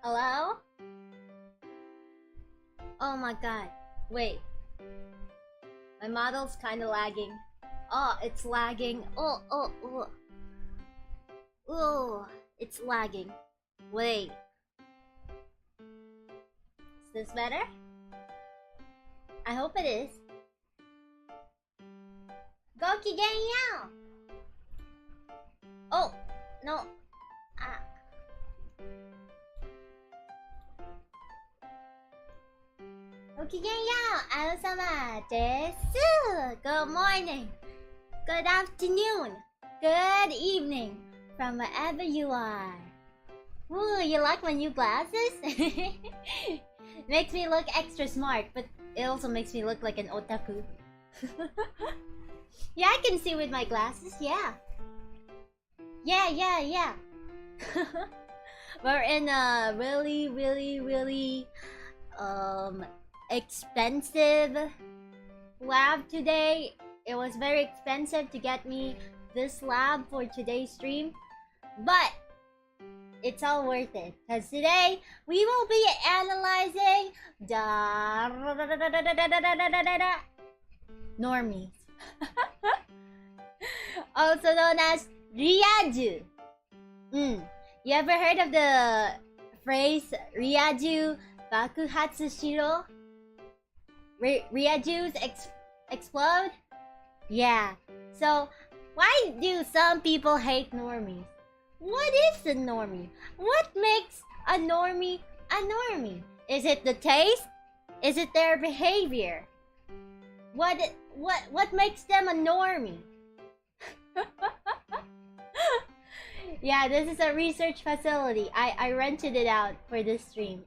Hello? Oh my god. Wait. My model's kinda lagging. Oh, it's lagging. Oh. It's lagging. Wait. Is this better? I hope it is. Go kigenyo! Oh, no. Ah. Go kigenyo! Isla-sama desu! Good morning. Good afternoon. Good evening. From wherever you are. Ooh, you like my new glasses? Makes me look extra smart, but it also makes me look like an otaku. Yeah, I can see with my glasses, yeah. Yeah. We're in a really expensive lab today. It was very expensive to get me this lab for today's stream, but it's all worth it, because today we will be analyzing normies. Also known as Ryaju. You ever heard of the phrase Ryaju Bakuhatsu Shiro? Ryaju's explode? Yeah. So, why do some people hate normies? What is a normie? What makes a normie a normie? Is it the taste? Is it their behavior? What makes them a normie? Yeah, this is a research facility. I rented it out for this stream.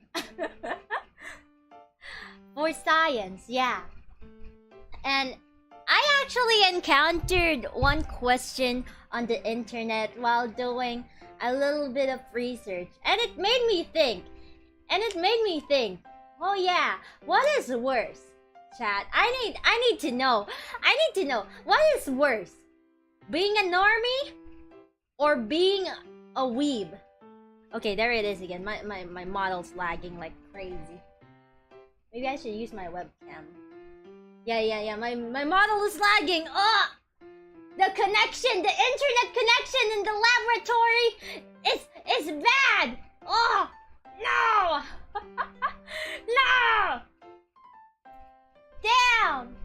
For science, yeah. And I actually encountered one question on the internet while doing a little bit of research, and it made me think. Oh yeah, what is worse? Chat, I need to know. What is worse? Being a normie or being a weeb? Okay, there it is again. My model's lagging like crazy. Maybe I should use my webcam. Yeah. My model is lagging. Oh! The connection, the internet connection in the laboratory is bad. Oh! No! No! Damn!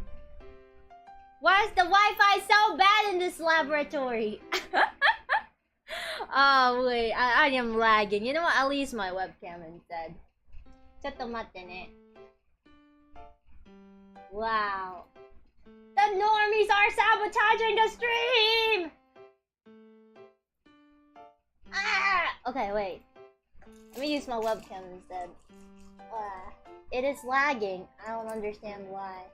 Why is the Wi-Fi so bad in this laboratory? Oh wait, I am lagging. You know what? I'll use my webcam instead. ちょっと待ってね. Wow. The normies are sabotaging the stream! Ah! Okay, wait. Let me use my webcam instead. It is lagging. I don't understand why.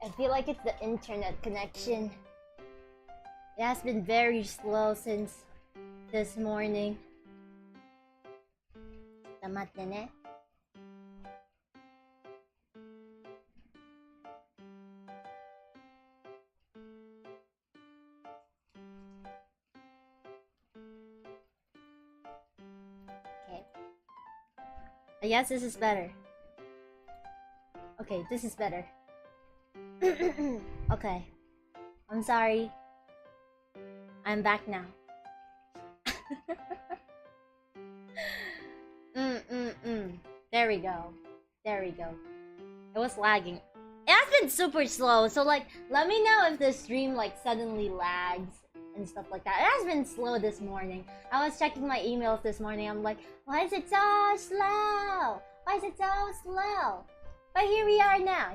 I feel like it's the internet connection. It has been very slow since this morning. ちょっと待ってね. Okay. I guess this is better. Okay, this is better. Okay. I'm sorry. I'm back now. There we go. It was lagging. It has been super slow, so like, let me know if the stream like suddenly lags and stuff like that. It has been slow this morning. I was checking my emails this morning. I'm like, why is it so slow? But here we are now.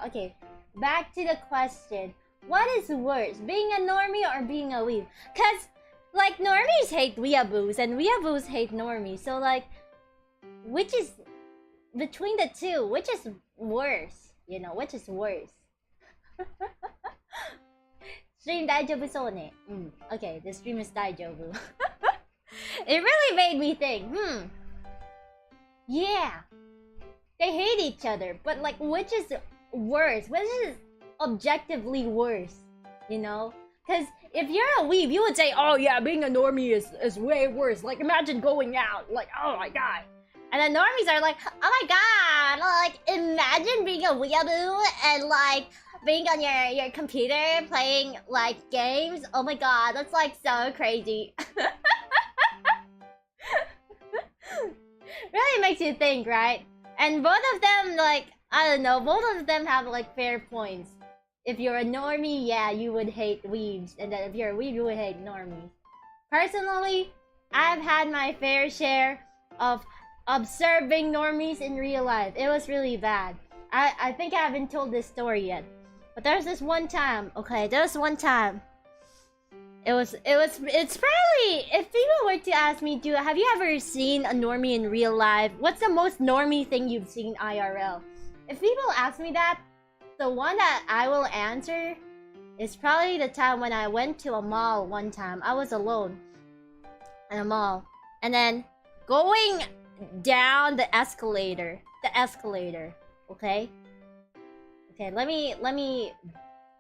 Okay, back to the question. What is worse, being a normie or being a weeb? Cause like normies hate weeaboos and weeaboos hate normies. So like, which is between the two? Which is worse? You know, which is worse? Stream daijoubu so ne. Okay, the stream is daijoubu. It really made me think. Yeah, they hate each other, but like, which is worse? Which is objectively worse? You know, Cause if you're a weeb, you would say, "Oh yeah, being a normie is way worse." Like imagine going out, like oh my god. And then normies are like, "Oh my god!" Like imagine being a weeaboo and like being on your computer playing like games. Oh my god, that's like so crazy. Really makes you think, right? And both of them, like, I don't know, both of them have like fair points. If you're a normie, yeah, you would hate weebs, and then if you're a weeb, you would hate normies. Personally, I've had my fair share of observing normies in real life. It was really bad. I think I haven't told this story yet, but there's this one time. Okay, there's one time. It's probably, if people were to ask me, have you ever seen a normie in real life? What's the most normie thing you've seen IRL? If people ask me that, the one that I will answer is probably the time when I went to a mall one time. I was alone in a mall, and then going down the escalator. Okay, let me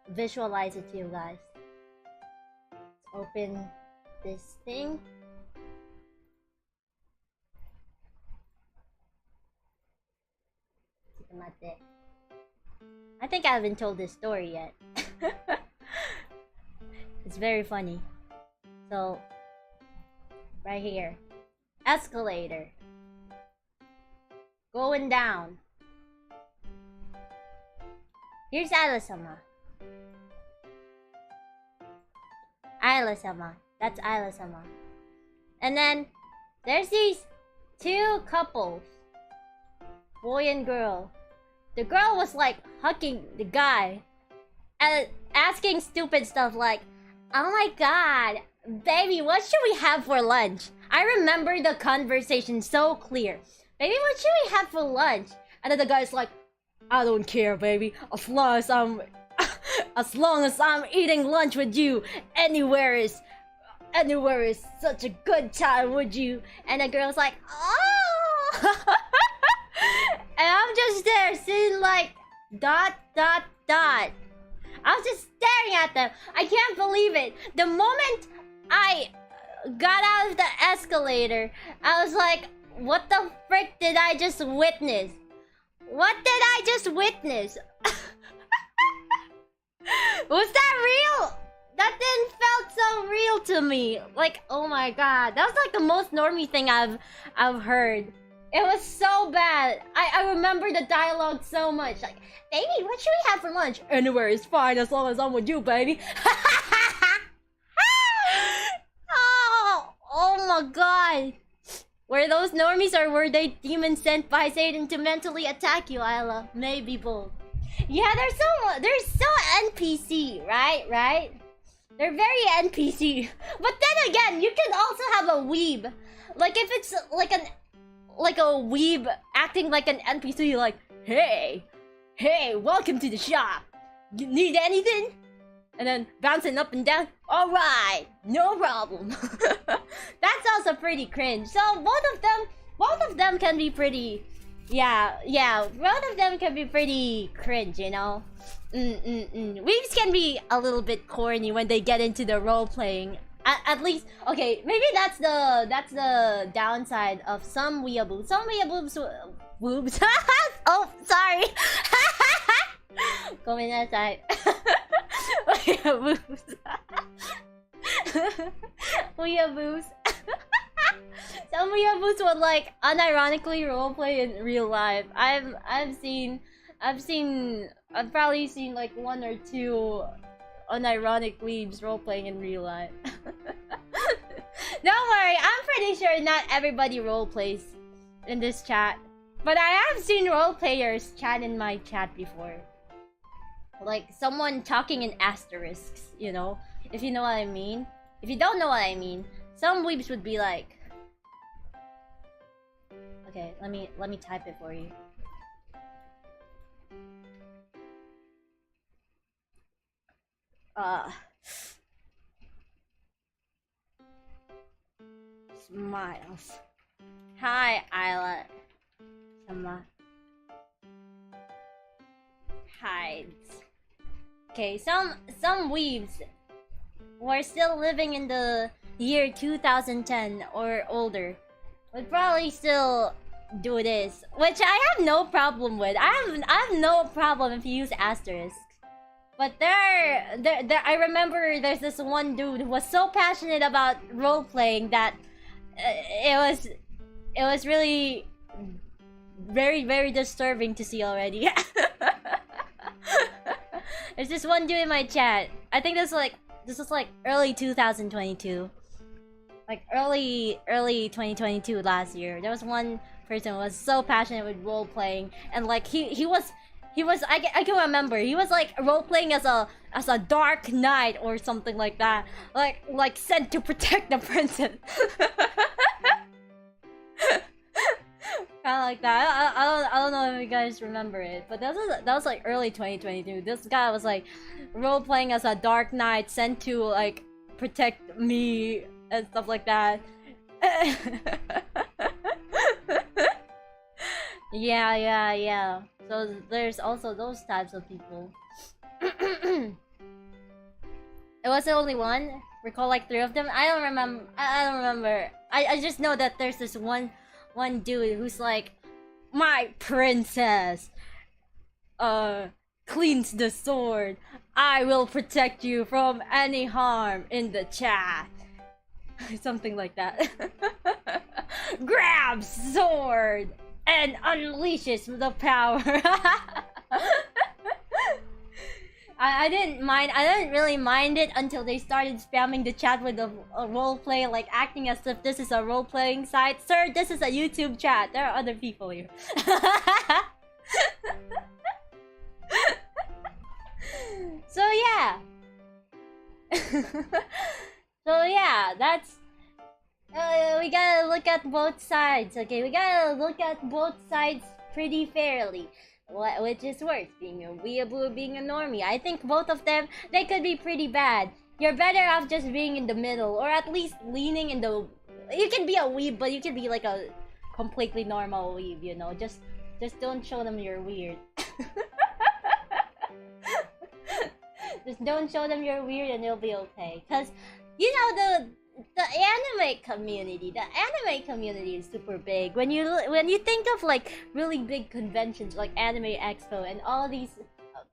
visualize it to you guys. Open this thing. I think I haven't told this story yet. It's very funny. So, right here. Escalator. Going down. Here's Isla-sama. Isla-sama. That's Isla-sama. And then there's these two couples. Boy and girl. The girl was like hugging the guy and asking stupid stuff like, "Oh my god, baby, what should we have for lunch?" I remember the conversation so clear. "Baby, what should we have for lunch?" And then the guy's like, "I don't care, baby. As long as I'm eating lunch with you, anywhere is such a good time with you." And the girl's like, "Oh." And I'm just there sitting like dot. I was just staring at them. I can't believe it. The moment I got out of the escalator, I was like, what the frick did I just witness? What did I just witness? Was that real? That didn't felt so real to me. Like, oh my god. That was like the most normie thing I've heard. It was so bad. I remember the dialogue so much. Like, "Baby, what should we have for lunch?" "Anywhere is fine as long as I'm with you, baby." Oh my god. Were those normies or were they demons sent by Satan to mentally attack you, Isla? Maybe both. Yeah, they're so NPC, right? They're very NPC. But then again, you can also have a weeb. Like if it's like a weeb acting like an NPC, like, hey, welcome to the shop. You need anything?" And then bouncing up and down. "Alright, no problem." That's also pretty cringe. So both of them can be pretty, yeah, both of them can be pretty cringe, you know? Weebs can be a little bit corny when they get into the role playing. At least, okay, maybe that's the downside of some weeaboos. Some weeaboos, boobs. Oh, sorry. Gomenasai. Weeaboos. Weeaboos. Some weeaboos would like unironically roleplay in real life. I've probably seen like one or two unironic weebs roleplaying in real life. Don't worry, I'm pretty sure not everybody roleplays in this chat. But I have seen roleplayers chat in my chat before. Like someone talking in asterisks, you know? If you know what I mean. If you don't know what I mean, some weebs would be like... Okay, let me type it for you. Smiles. Hi, Isla-sama. Hides. Okay, some weebs who are still living in the year 2010 or older would probably still do this, which I have no problem with. I have no problem if you use asterisks. But I remember there's this one dude who was so passionate about role playing that it was really very, very disturbing to see already. There's this one dude in my chat. I think this was like early 2022. Like early 2022 last year. There was one person who was so passionate with role playing, and like he was I can remember he was like role playing as a dark knight or something like that. Like sent to protect the princess. Kinda like that. I don't know if you guys remember it, but that was like early 2022. This guy was like role playing as a dark knight sent to like protect me and stuff like that. Yeah. So there's also those types of people. It wasn't only one. Recall like 3 of them. I don't remember. I just know that there's this one dude who's like, my princess cleans the sword. I will protect you from any harm in the chat. Something like that. Grabs sword and unleashes the power. I didn't really mind it until they started spamming the chat with a roleplay, like acting as if this is a role-playing site. Sir, this is a YouTube chat. There are other people here. So yeah. So yeah, that's... we gotta look at both sides, okay? We gotta look at both sides pretty fairly. Which is worse, being a weeaboo or being a normie? I think both of them, they could be pretty bad. You're better off just being in the middle, or at least leaning in the... You can be a weeb, but you can be like a completely normal weeb, you know? Just don't show them you're weird. Just don't show them you're weird and it'll be okay. Cause, you know, the anime community is super big. When you think of like really big conventions like Anime Expo and all these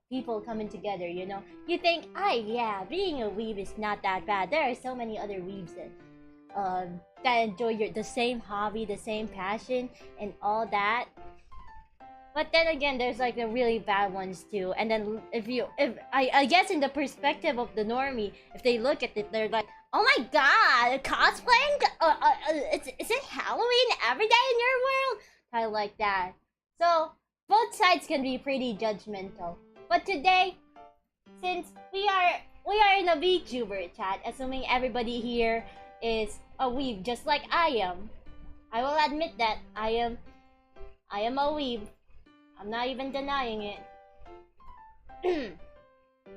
people coming together, you know, you think, yeah, being a weeb is not that bad. There are so many other weebs that enjoy the same hobby, the same passion, and all that. But then again, there's like the really bad ones too. And then if I guess in the perspective of the normie, if they look at it, they're like, oh my god, cosplaying? Is it Halloween every day in your world? Kind of like that. So both sides can be pretty judgmental. But today, since we are in a VTuber chat, assuming everybody here is a weeb, just like I am, I will admit that I am a weeb. I'm not even denying it.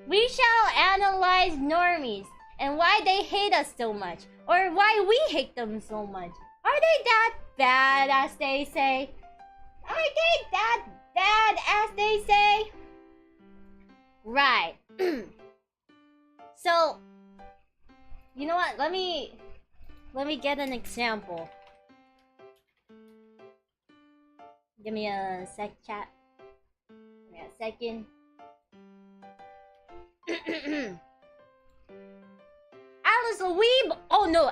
We shall analyze normies and why they hate us so much, or why we hate them so much. Are they that bad as they say? Are they that bad as they say? Right. So, you know what? Let me get an example. Give me a sec, chat. Give me a second. Alice a weeb? Oh no,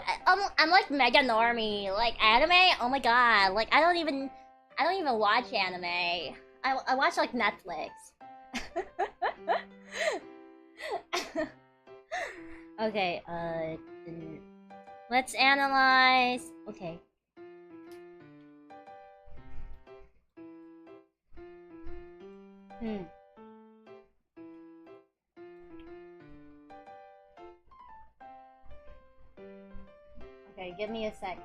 I'm like mega normie. Like anime? Oh my god. Like I don't even watch anime. I watch like Netflix. Okay, let's analyze. Okay. Okay, give me a sec.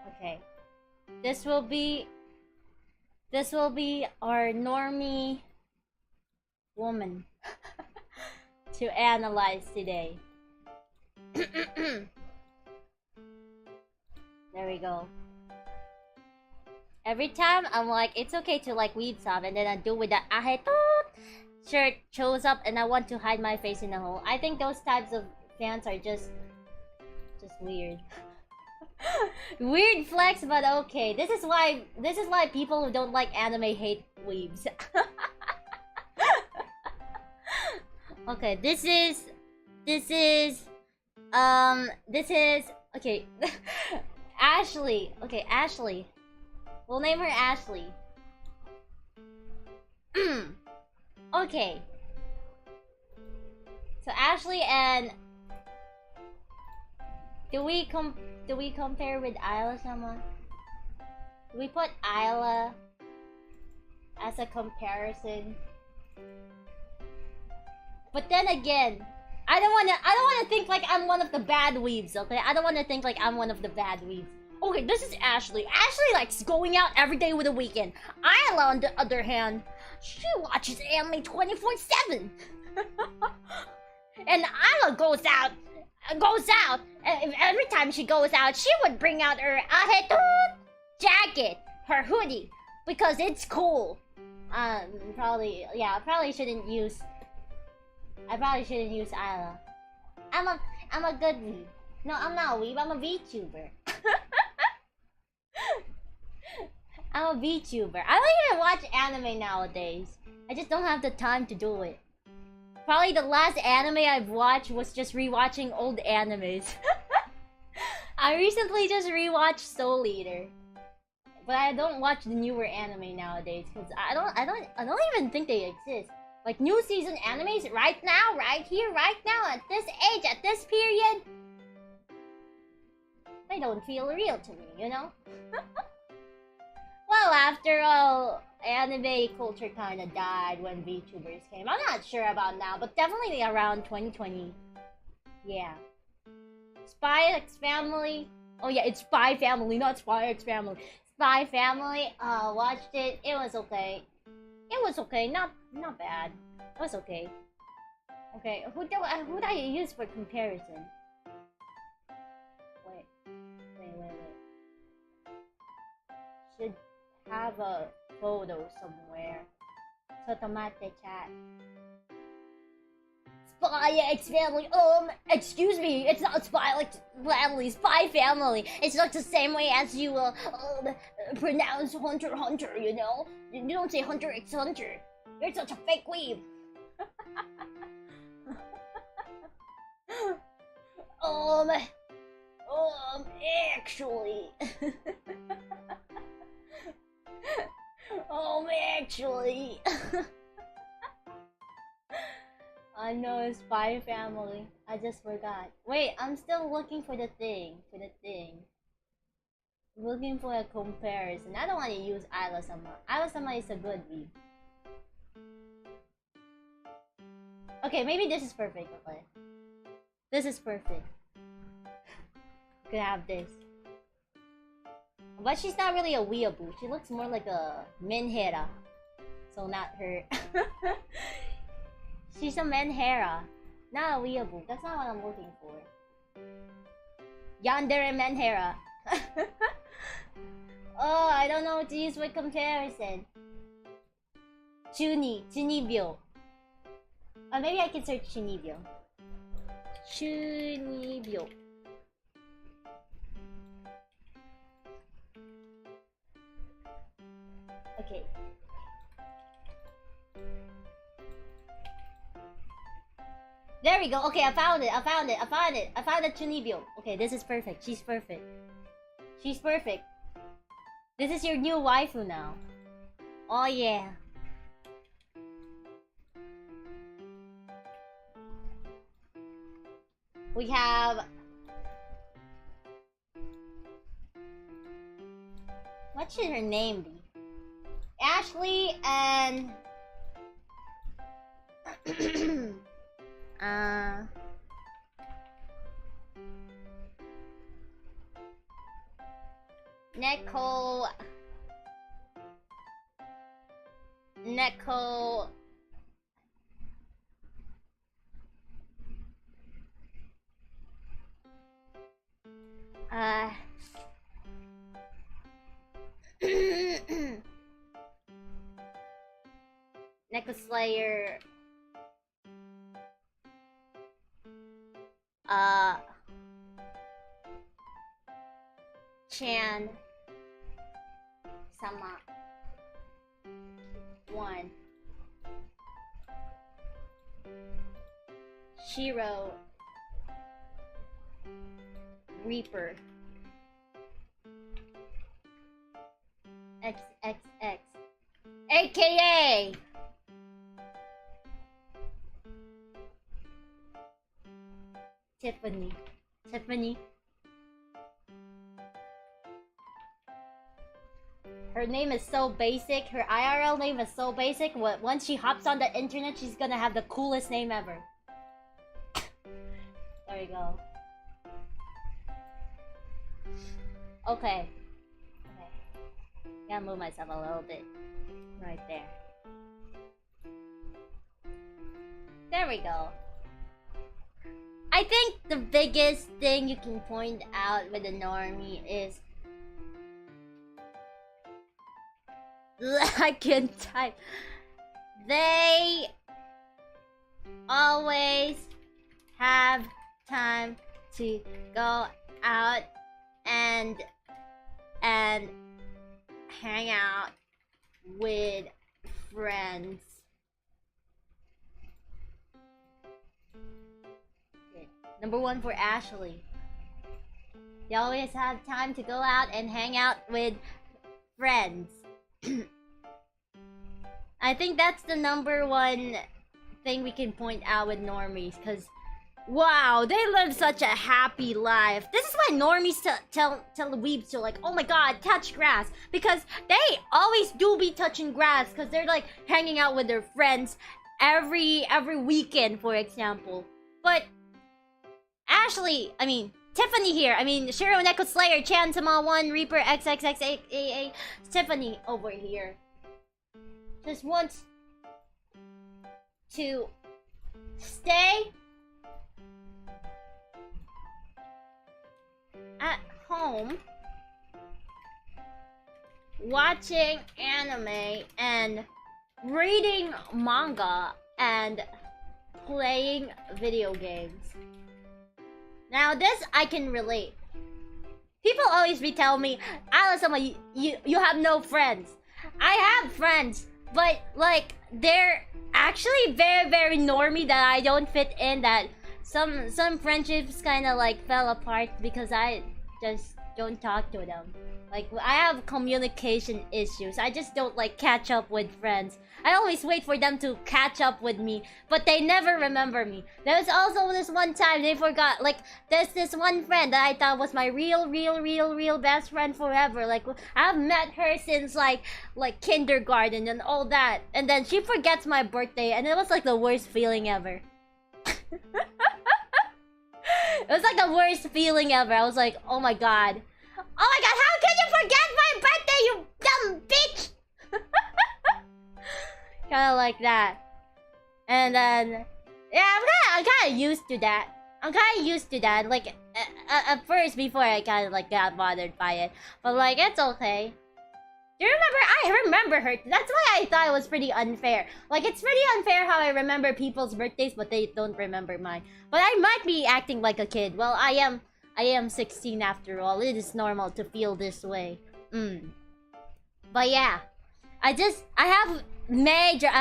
Okay. This will be our normie woman to analyze today. There we go. Every time I'm like, it's okay to like weed stuff, and then I do with the ahetot shirt shows up and I want to hide my face in a hole. I think those types of fans are just weird. Weird flex, but okay. This is why people who don't like anime hate weebs. Okay, this is okay. Ashley. Okay, Ashley. We'll name her Ashley. Okay. So Ashley and do we compare with Isla-sama? Do we put Isla as a comparison? But then again, I don't wanna think like I'm one of the bad weebs, okay? I don't wanna think like I'm one of the bad weebs. Okay, this is Ashley. Ashley likes going out every day with a weekend. Isla, on the other hand, she watches anime 24/7. And Isla goes out. Every time she goes out, she would bring out her ahetot jacket, her hoodie, because it's cool. Probably shouldn't use. I probably shouldn't use Isla. I'm a good weeb. No, I'm not a weeb. I'm a VTuber. I'm a VTuber. I don't even watch anime nowadays. I just don't have the time to do it. Probably the last anime I've watched was just rewatching old animes. I recently just rewatched Soul Eater. But I don't watch the newer anime nowadays because I don't even think they exist. Like new season animes right now, right here, right now, at this age, at this period. They don't feel real to me, you know? Well, after all, anime culture kind of died when VTubers came. I'm not sure about now, but definitely around 2020. Yeah. Spy X Family. Oh yeah, it's Spy Family, not Spy X Family. Spy Family. Watched it. It was okay. It was okay. Not bad. It was okay. Okay, who do I use for comparison? Wait. Should have a photo somewhere. So tomate chat. Spy X Family. Excuse me. It's not Spy X Family. Spy Family. It's not the same way as you pronounce Hunter x Hunter. You know. You don't say Hunter x Hunter. You're such a fake weeb. Actually. Actually. I know it's Spy Family. I just forgot. Wait, I'm still looking for the thing. Looking for a comparison. I don't want to use Isla-sama. Isla-sama is a good weeb. Okay, maybe this is perfect. Okay. This is perfect. Could have this. But she's not really a weeaboo. She looks more like a menhera. So not her. She's a menhera. Not a weeaboo. That's not what I'm looking for. Yandere menhera. Oh, I don't know what to use for comparison. Chunibyo. Maybe I can search Chunibyo. Chunibyo. Okay. There we go. Okay, I found it. I found a Chunibyo. Okay, this is perfect. She's perfect. This is your new waifu now. Oh yeah. We have... What should her name be? Ashley and... Neko... Necklace Slayer. Chan. Sama. 1. Shiro. Reaper. XXX. AKA! Tiffany. Tiffany. Her name is so basic. Her IRL name is so basic. Once she hops on the internet, she's gonna have the coolest name ever. There you go. Okay. Gotta move myself a little bit. Right there. There we go. I think the biggest thing you can point out with the normie is I can type. They always have time to go out and hang out with friends. Okay. Number 1 for Ashley. They always have time to go out and hang out with friends. I think that's the number 1 thing we can point out with normies, because wow, they live such a happy life. This is why normies tell the weebs to, like, oh my god, touch grass, because they always do be touching grass, because they're like hanging out with their friends every weekend, for example. But Ashley, I mean Tiffany here, I mean Shiro Neko Slayer, Chan Sama 1, Reaper XXXAA, Tiffany over here just wants to stay at home watching anime and reading manga and playing video games. Now this I can relate. People always be telling me, Isla-sama, you have no friends. I have friends, but like they're actually very normie that I don't fit in, that some friendships kind of like fell apart because I just don't talk to them. Like, I have communication issues. I just don't like catch up with friends. I always wait for them to catch up with me, but they never remember me. There was also this one time they forgot, like, there's this one friend that I thought was my real best friend forever. Like, I've met her since like kindergarten and all that, and then she forgets my birthday, and it was like the worst feeling ever. It was like the worst feeling ever. I was like, oh my god. Oh my god, how can you forget my birthday, you dumb bitch? Kinda like that. And then, yeah, I'm kinda used to that. Like, at first, before I kinda like got bothered by it. But like, it's okay. Do you remember? I remember her. That's why I thought it was pretty unfair. Like, it's pretty unfair how I remember people's birthdays, but they don't remember mine. But I might be acting like a kid. Well, I am 16 after all. It is normal to feel this way. But yeah, I have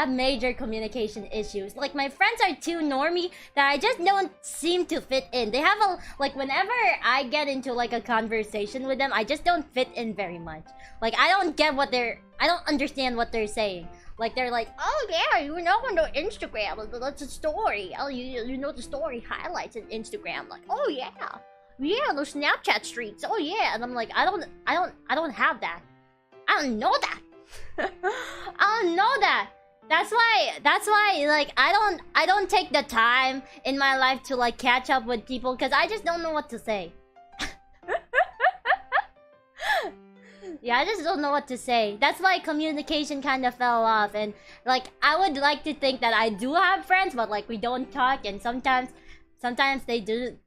major communication issues. Like, my friends are too normie that I just don't seem to fit in. They have like, whenever I get into like a conversation with them, I just don't fit in very much. Like, I don't understand what they're saying. Like, they're like, oh yeah, you know, on the Instagram, that's a story. Oh, you know the story highlights in Instagram. Like, oh yeah, those Snapchat streaks. Oh yeah, and I'm like, I don't have that. I don't know that. I don't know that. That's why like I don't take the time in my life to like catch up with people, because I just don't know what to say. Yeah, I just don't know what to say. That's why communication kind of fell off, and like I would like to think that I do have friends, but like we don't talk, and sometimes they do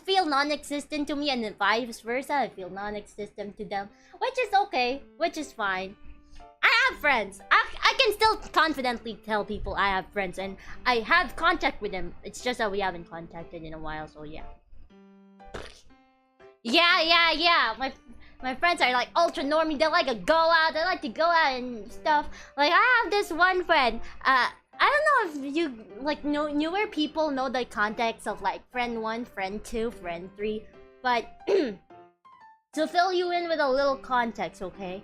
feel non-existent to me, and then vice versa, I feel non-existent to them, which is okay, which is fine. I have friends. I can still confidently tell people I have friends and I have contact with them. It's just that we haven't contacted in a while, so yeah. Yeah. My friends are like ultra normie. They like to go out. They like to go out and stuff. Like I have this one friend. I don't know if you like newer people know the context of like friend 1, friend 2, friend 3, but to fill you in with a little context, okay?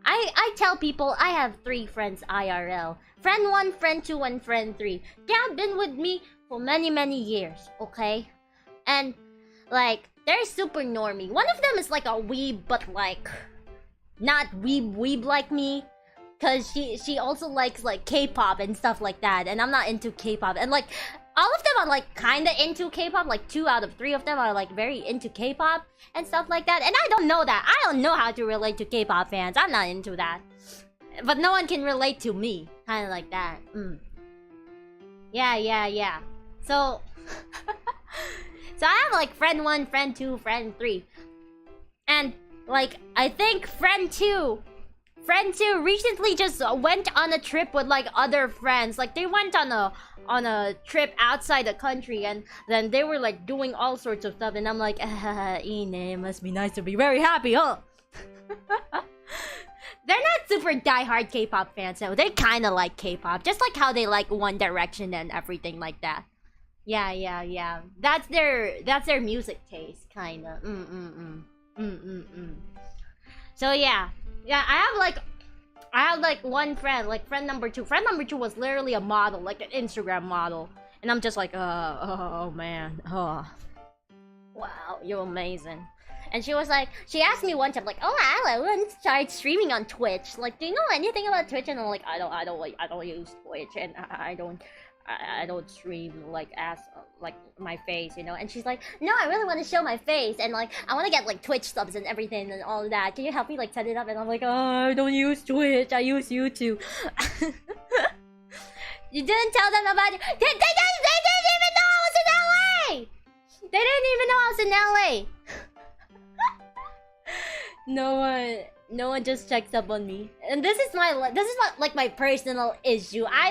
I tell people I have 3 friends IRL. Friend 1, friend 2, and friend 3. They have been with me for many years, okay? And like they're super normie. One of them is like a weeb, but like not weeb like me. Cause she also likes like K-pop and stuff like that, and I'm not into K-pop. And like all of them are like kinda into K-pop. Like 2 out of 3 of them are like very into K-pop and stuff like that. And I don't know that. I don't know how to relate to K-pop fans. I'm not into that. But no one can relate to me. Kinda like that. Yeah. So so I have like friend 1, friend 2, friend 3. And like I think friend 2 recently just went on a trip with like other friends. Like they went on a trip outside the country, and then they were like doing all sorts of stuff, and I'm like, Ine, it must be nice to be very happy, huh? They're not super diehard K-pop fans, so they kind of like K-pop, just like how they like One Direction and everything like that. Yeah. That's their music taste, kinda. So yeah, I have like one friend, like friend number 2. Friend number 2 was literally a model, like an Instagram model, and I'm just like, oh man, wow, you're amazing. And she was like, she asked me one time, like, oh, I want to start streaming on Twitch. Like, do you know anything about Twitch? And I'm like, I don't use Twitch, and I don't stream like like my face, you know. And she's like, no, I really want to show my face, and like I want to get like Twitch subs and everything and all of that. Can you help me like set it up? And I'm like, oh, I don't use Twitch, I use YouTube. You didn't tell them about it. They didn't even know I was in LA. They didn't even know I was in LA. No one just checks up on me, and this is like my personal issue. I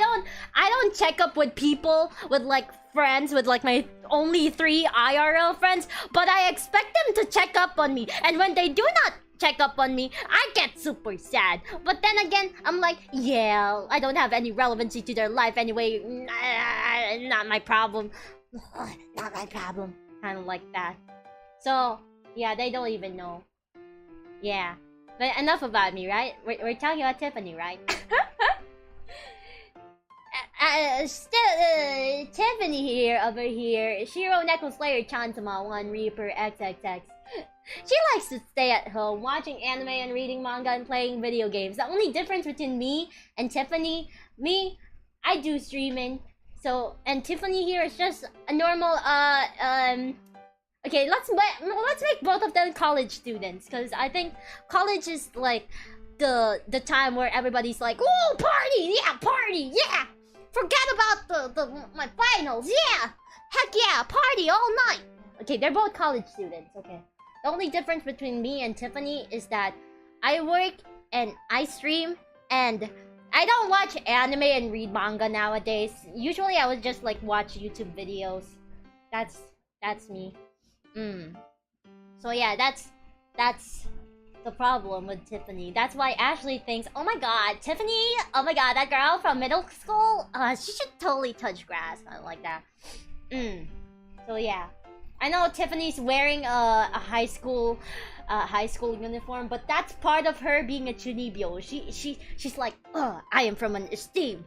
don't check up with people, with like friends, with like my only 3 IRL friends, but I expect them to check up on me, and when they do not check up on me, I get super sad. But then again, I'm like, yeah, I don't have any relevancy to their life anyway. Not my problem. Not my problem. Kind of like that. So yeah, they don't even know. Yeah. But enough about me, right? We're talking about Tiffany, right? Tiffany here, over here. Shiro Neko Slayer Chantama 1 Reaper XXX. She likes to stay at home, watching anime and reading manga and playing video games. The only difference between me and Tiffany, I do streaming. So, and Tiffany here is just a normal, okay, let's make both of them college students, because I think college is like the time where everybody's like, oh, party, yeah, forget about my finals, yeah, heck yeah, party all night. Okay, they're both college students. Okay, the only difference between me and Tiffany is that I work and I stream, and I don't watch anime and read manga nowadays. Usually I would just like watch YouTube videos. That's me. So yeah, that's the problem with Tiffany. That's why Ashley thinks, oh my god, Tiffany, oh my god, that girl from middle school, she should totally touch grass, kind of like that. So yeah, I know Tiffany's wearing a high school uniform, but that's part of her being a chunibyo. She's like, I am from an esteemed,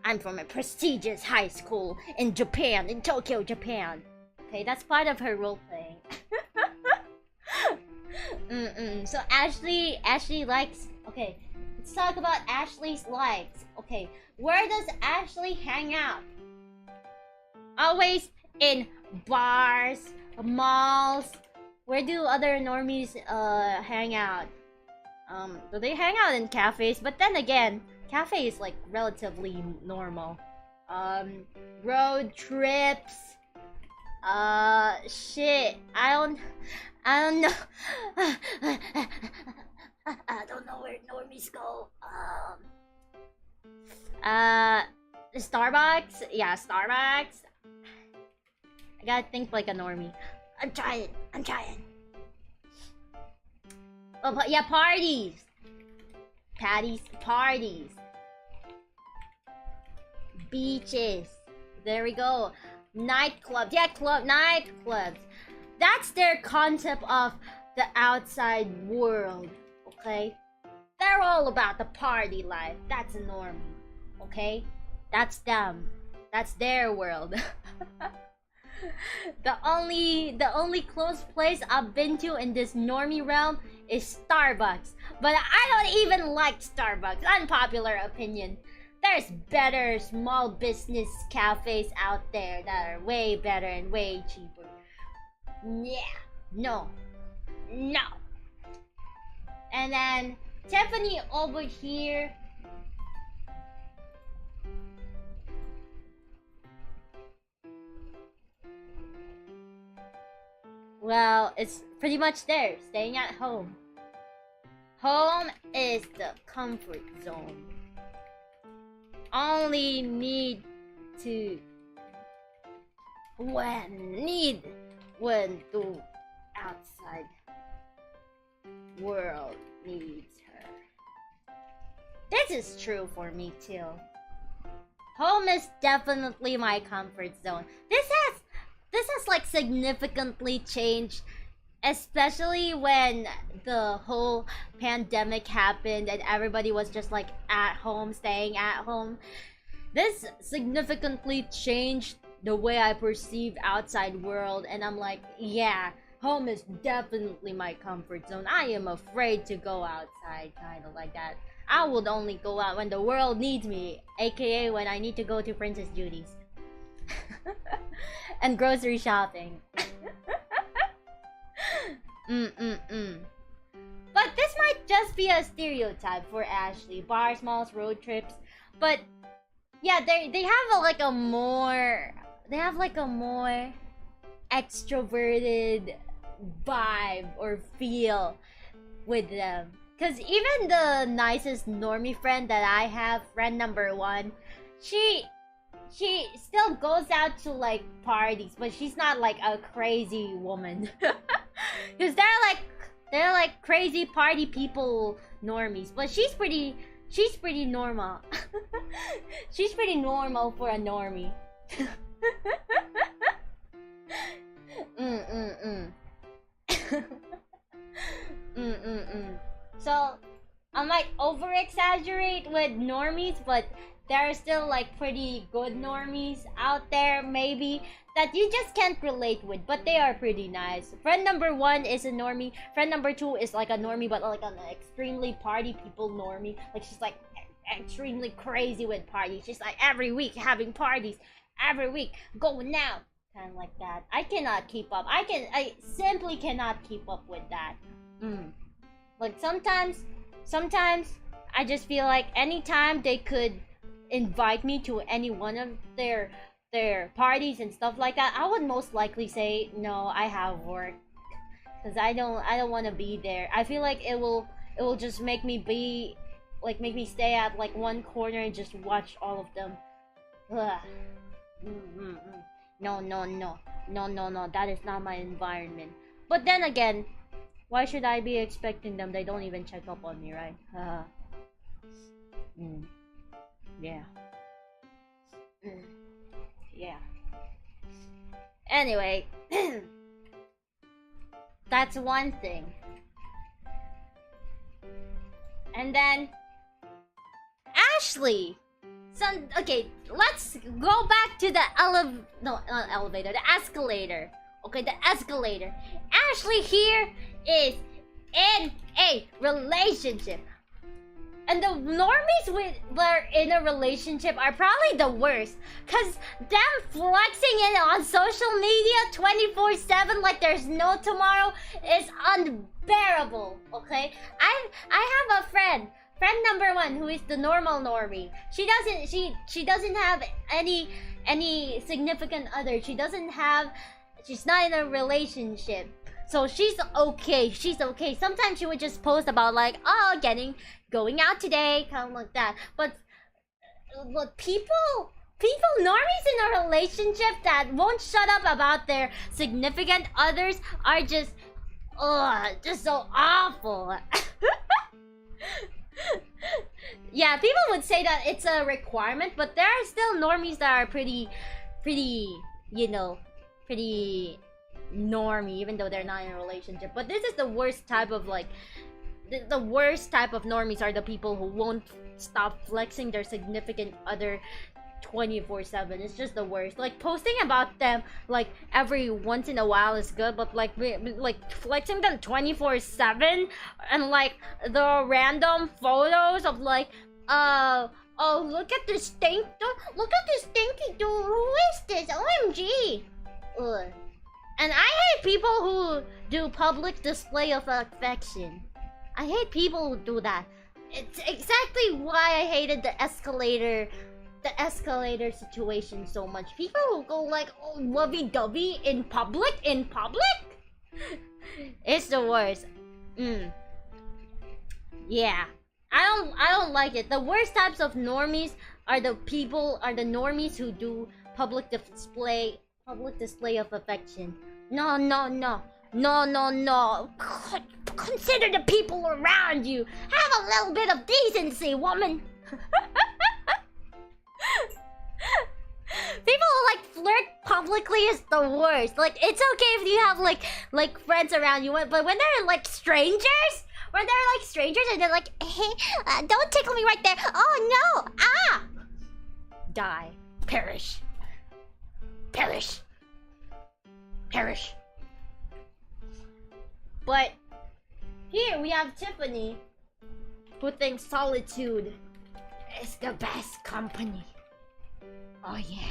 I'm from a prestigious high school in Japan, in Tokyo, Japan. Okay, that's part of her role playing. So Ashley likes. Okay, let's talk about Ashley's likes. Okay, where does Ashley hang out? Always in bars, malls. Where do other normies hang out? Do they hang out in cafes? But then again, cafe is like relatively normal. Road trips. Shit. I don't know. I don't know where normies go. Starbucks. Yeah, Starbucks. I gotta think like a normie. I'm trying. Oh, but yeah, parties. Parties. Beaches. There we go. Nightclubs. Yeah, nightclubs. That's their concept of the outside world. Okay? They're all about the party life. That's a normie. Okay? That's them. That's their world. The only close place I've been to in this normie realm is Starbucks. But I don't even like Starbucks. Unpopular opinion. There's better small business cafes out there that are way better and way cheaper. Yeah. No. And then Tiffany over here. Well, it's pretty much there, staying at home. Home is the comfort zone. Only need when the outside world needs her. This is true for me too. Home is definitely my comfort zone. This has like significantly changed, especially when the whole pandemic happened and everybody was just like at home, staying at home. This significantly changed the way I perceive outside world, and I'm like, yeah, home is definitely my comfort zone. I am afraid to go outside, kind of like that. I would only go out when the world needs me, aka when I need to go to Princess Judy's. And grocery shopping. But this might just be a stereotype for Ashley. Bars, malls, road trips. But yeah, they have like a more extroverted vibe or feel with them. Cause even the nicest normie friend that I have, friend number 1, she still goes out to like parties, but she's not like a crazy woman. Cause they're like crazy party people normies, but she's pretty normal. She's pretty normal for a normie. So I might over exaggerate with normies, but there are still like pretty good normies out there, maybe, that you just can't relate with, but they are pretty nice. Friend number 1 is a normie. Friend number 2 is like a normie, but like an extremely party people normie. Like she's like extremely crazy with parties. She's like every week having parties, every week going out, kind of like that. I cannot keep up. I simply cannot keep up with that. Like sometimes I just feel like anytime they could invite me to any one of their parties and stuff like that, I would most likely say no, I have work, because I don't want to be there. I feel like it will just make me stay at like one corner and just watch all of them. No, that is not my environment. But then again, why should I be expecting them? They don't even check up on me, right? Yeah. Yeah. Anyway, that's one thing. And then Ashley. So okay, let's go back to the elevator, the escalator. Okay, the escalator. Ashley here is in a relationship. And the normies were in a relationship are probably the worst. Cause them flexing it on social media 24/7 like there's no tomorrow is unbearable. Okay? I have a friend number 1, who is the normal normie. She doesn't have any significant other. She's not in a relationship. So she's okay. Sometimes she would just post about like, oh, going out today, kind of like that. But Look, normies in a relationship that won't shut up about their significant others are just so awful. Yeah, people would say that it's a requirement, but there are still normies that are pretty, you know, pretty normie, even though they're not in a relationship. But this is the worst type of, like, the worst type of normies are the people who won't stop flexing their significant other 24/7. It's just the worst. Like, posting about them like every once in a while is good, but like flexing them 24/7 and like the random photos of like oh, look at this stinky dude, who is this, OMG. Ugh. And I hate people who do public display of affection. I hate people who do that. It's exactly why I hated the escalator situation so much. People who go like lovey-dovey in public. It's the worst. Yeah, I don't like it. The worst types of normies are the normies who do public display of affection. No. Consider the people around you. Have a little bit of decency, woman. People who like flirt publicly is the worst. Like, it's okay if you have like friends around you, but when they're like strangers, and they're like, hey, don't tickle me right there. Oh no, ah, die, perish. But here we have Tiffany, who thinks solitude is the best company. Oh yeah,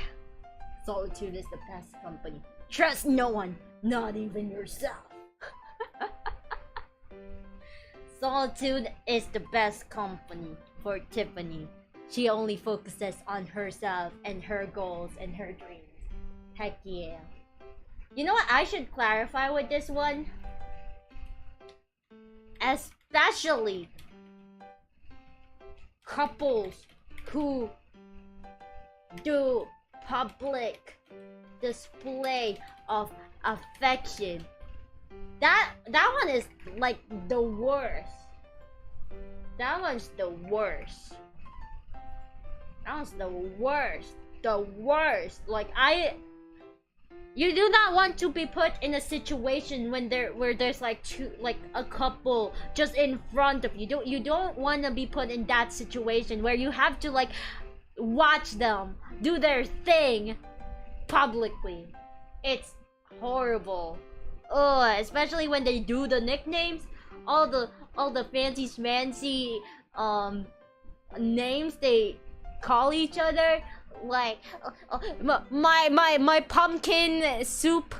solitude is the best company. Trust no one, not even yourself. Solitude is the best company for Tiffany. She only focuses on herself and her goals and her dreams. Heck yeah. You know what I should clarify with this one? Especially couples who do public display of affection. That one is like the worst. That one's the worst. The worst. Like, you do not want to be put in a situation where there's like a couple just in front of you. You don't want to be put in that situation where you have to like watch them do their thing publicly. It's horrible. Oh, especially when they do the nicknames, all the fancy schmancy names they call each other, like my pumpkin soup,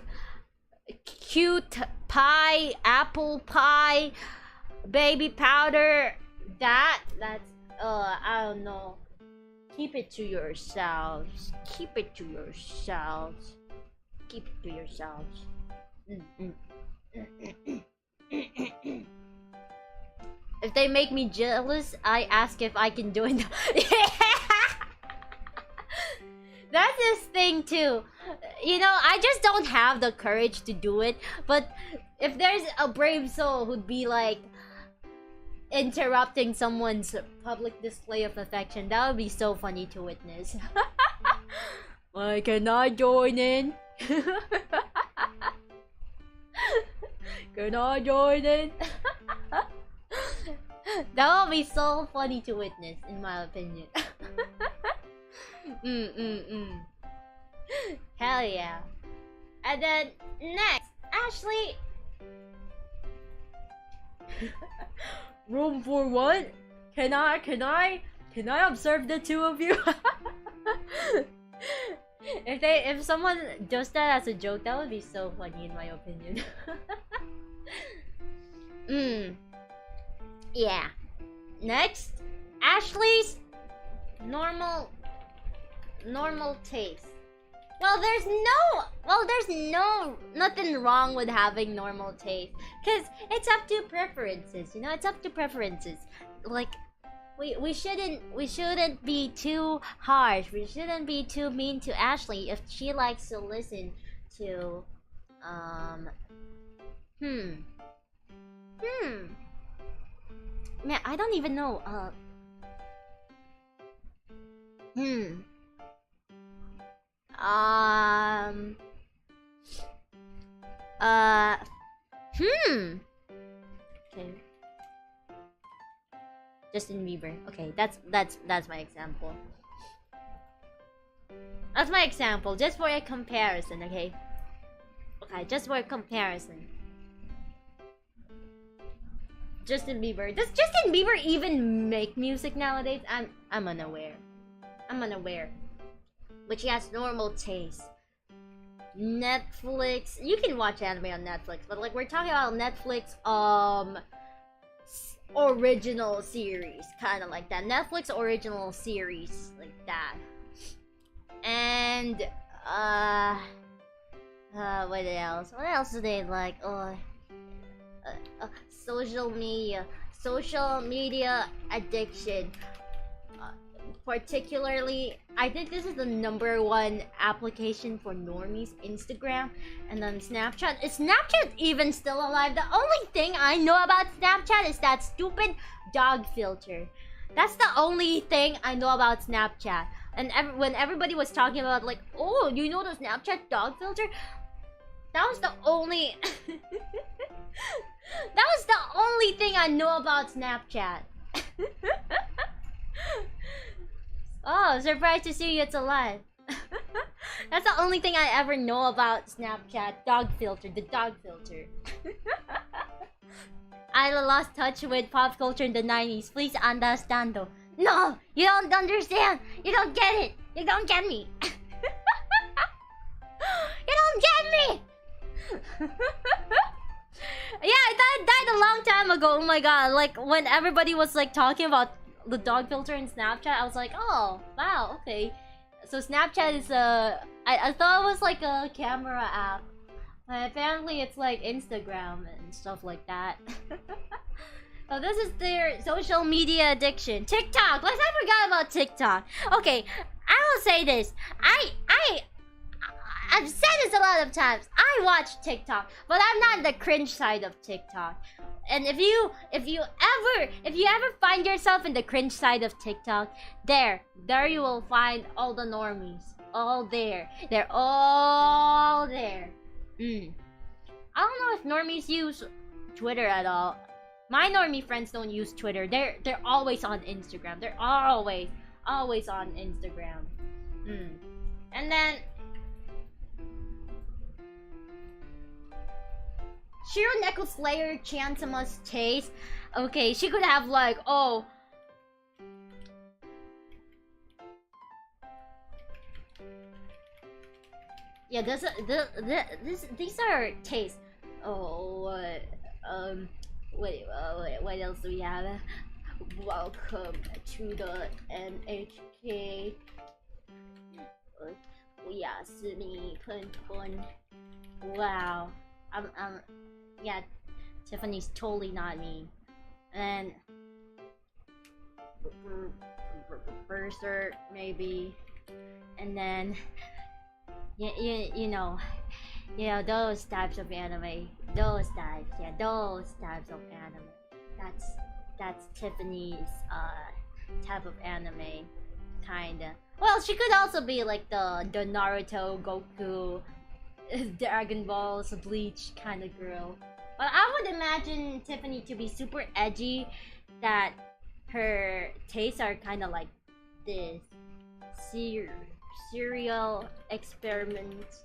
cute pie, apple pie, baby powder. That's I don't know. Keep it to yourselves. If they make me jealous, I ask if I can do it. That's this thing too. You know, I just don't have the courage to do it. But if there's a brave soul who'd be like interrupting someone's public display of affection, that would be so funny to witness. Why can I join in? Can I join in? That would be so funny to witness, in my opinion. Hell yeah. And then next, Ashley. Room for what? Can I observe the two of you? If someone does that as a joke, that would be so funny, in my opinion. Yeah. Next, Ashley's normal taste. Well, there's nothing wrong with having normal taste, cause it's up to preferences. You know, it's up to preferences. Like we shouldn't be too harsh. We shouldn't be too mean to Ashley if she likes to listen to man, I don't even know. Okay. Justin Bieber. Okay, that's my example. That's my example, just for a comparison, okay? Okay, just for a comparison. Justin Bieber. Does Justin Bieber even make music nowadays? I'm unaware. I'm unaware. But she has normal taste. Netflix. You can watch anime on Netflix, but like we're talking about Netflix original series, kind of like that. Netflix original series like that. And what else? What else do they like? Social media addiction. Particularly, I think this is the #1 application for normies. Instagram, and then Snapchat. Is Snapchat even still alive? The only thing I know about Snapchat is that stupid dog filter. That's the only thing I know about Snapchat. And when everybody was talking about like, oh, you know the Snapchat dog filter? That was the only that was the only thing I know about Snapchat. Oh, surprised to see you, it's alive. That's the only thing I ever know about Snapchat. Dog filter, the dog filter. I lost touch with pop culture in the 90s. Please understand though. No, you don't understand. You don't get it. You don't get me. You don't get me. Yeah, that died a long time ago. Oh my god, like when everybody was like talking about the dog filter in Snapchat, I was like, oh wow, okay. So Snapchat is I thought it was like a camera app, but apparently it's like Instagram and stuff like that. So this is their social media addiction. TikTok. Let's not forget about TikTok. Okay, I will say this. I've said this a lot of times. I watch TikTok, but I'm not the cringe side of TikTok. And if you ever find yourself in the cringe side of TikTok, there you will find all the normies. All there. They're all there. I don't know if normies use Twitter at all. My normie friends don't use Twitter. They're always on Instagram. They're always on Instagram. And then Shiro Neko Slayer Chansama's taste. Okay, she could have like, oh, yeah, these are tastes. Oh, what else do we have? Welcome to the NHK. Wow. Yeah, Tiffany's totally not me. And Berserk maybe, and then you know those types of anime. Those types of anime. That's Tiffany's type of anime, kinda. Well, she could also be like the Naruto, Goku, Dragon Balls, Bleach kind of girl. But I would imagine Tiffany to be super edgy, that her tastes are kind of like this serial experiment.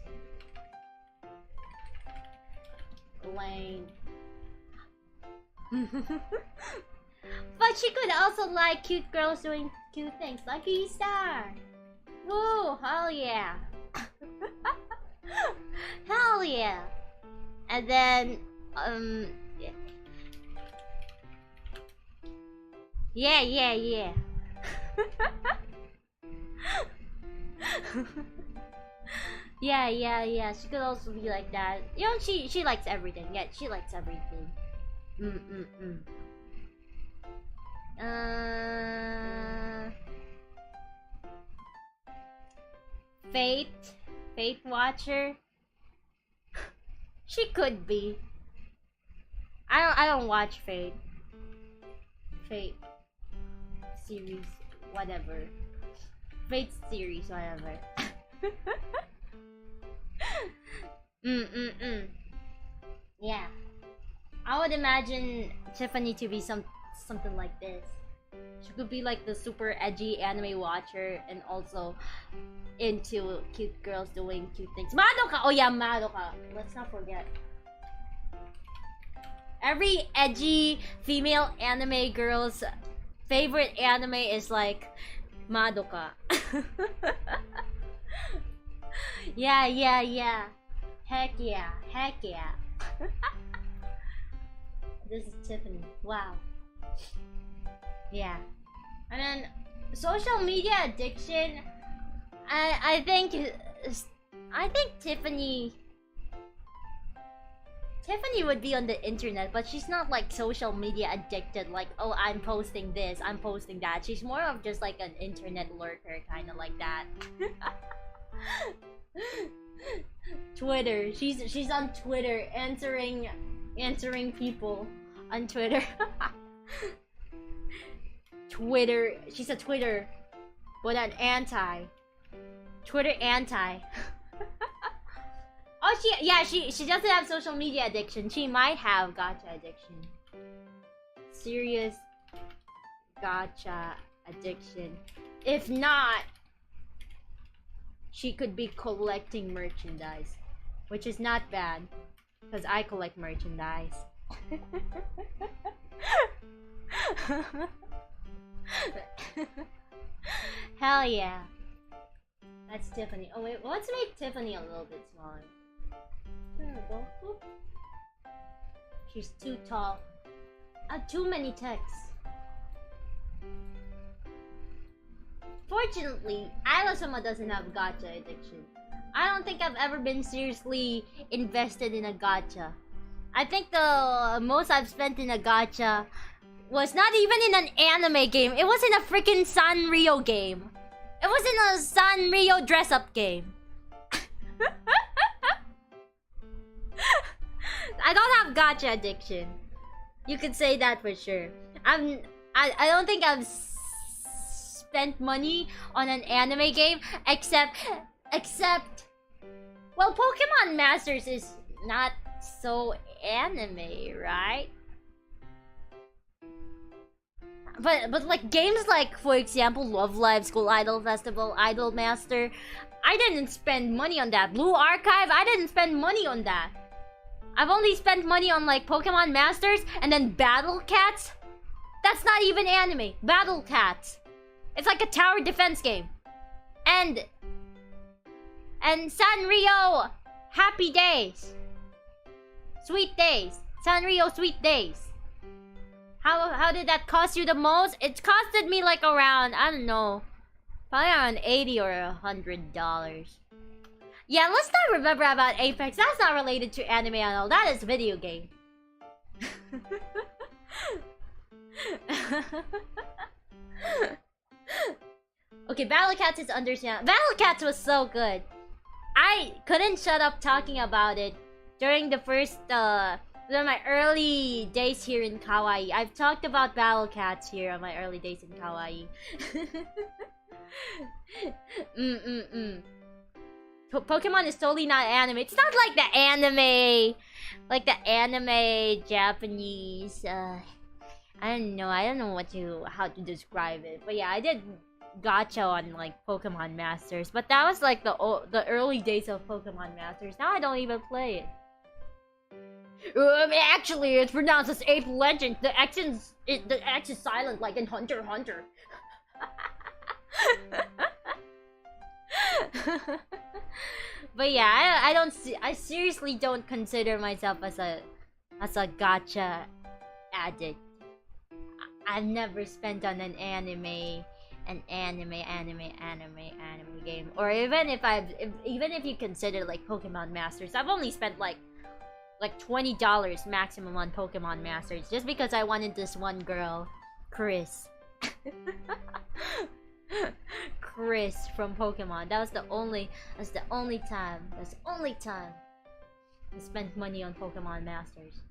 Lame. But she could also like cute girls doing cute things. Lucky Star! Woo! Hell yeah! Hell yeah! And then, yeah. Yeah. She could also be like that. You know, she likes everything. Yeah, she likes everything. Fate watcher. She could be. I don't watch Fate series, whatever. Fate series, whatever. Yeah. I would imagine Tiffany to be something like this. She could be like the super edgy anime watcher and also into cute girls doing cute things. Madoka! Oh yeah, Madoka. Let's not forget. Every edgy female anime girl's favorite anime is like Madoka. Yeah. Heck yeah. This is Tiffany. Wow. Yeah. And then social media addiction. I think Tiffany would be on the internet, but she's not like social media addicted, like, oh, I'm posting this, I'm posting that. She's more of just like an internet lurker, kind of like that. Twitter. She's on Twitter answering people on Twitter. Twitter. She's a Twitter, but an anti. Twitter anti. Oh, she doesn't have social media addiction. She might have gacha addiction. Serious gacha addiction. If not, she could be collecting merchandise, which is not bad, because I collect merchandise. Hell yeah. That's Tiffany. Oh wait, let's make Tiffany a little bit smaller. There we go. Oop. She's too tall. Too many texts. Fortunately, Isla-sama doesn't have gacha addiction. I don't think I've ever been seriously invested in a gacha. I think the most I've spent in a gacha was not even in an anime game. It was in a freaking Sanrio game. It was in a Sanrio dress-up game. I don't have gacha addiction. You could say that for sure. I don't think I've spent money on an anime game except well, Pokemon Masters is not so anime, right? But like games like, for example, Love Live, School Idol Festival, Idol Master, I didn't spend money on that. Blue Archive, I didn't spend money on that. I've only spent money on like Pokemon Masters and then Battle Cats. That's not even anime. Battle Cats. It's like a tower defense game. And Sanrio Happy Days. Sweet Days. Sanrio Sweet Days. How did that cost you the most? It costed me like around, I don't know, probably around $80 or $100. Yeah, let's not remember about Apex. That's not related to anime at all. That is video game. Okay, Battle Cats is understandable. Battle Cats was so good. I couldn't shut up talking about it during the first during my early days here in Kawaii. I've talked about Battle Cats here on my early days in Kawaii. Pokemon is totally not anime. It's not like the anime, Japanese. I don't know. I don't know how to describe it. But yeah, I did gacha on like Pokemon Masters, but that was like the early days of Pokemon Masters. Now I don't even play it. Actually, it's pronounced as Ape Legend. The X is silent, like in Hunter x Hunter. But yeah, I seriously don't consider myself as a gacha addict. I've never spent on an anime game, or even if you consider like Pokemon Masters, I've only spent like $20 maximum on Pokemon Masters, just because I wanted this one girl, Chris. Chris from Pokemon. That's the only time I spent money on Pokemon Masters.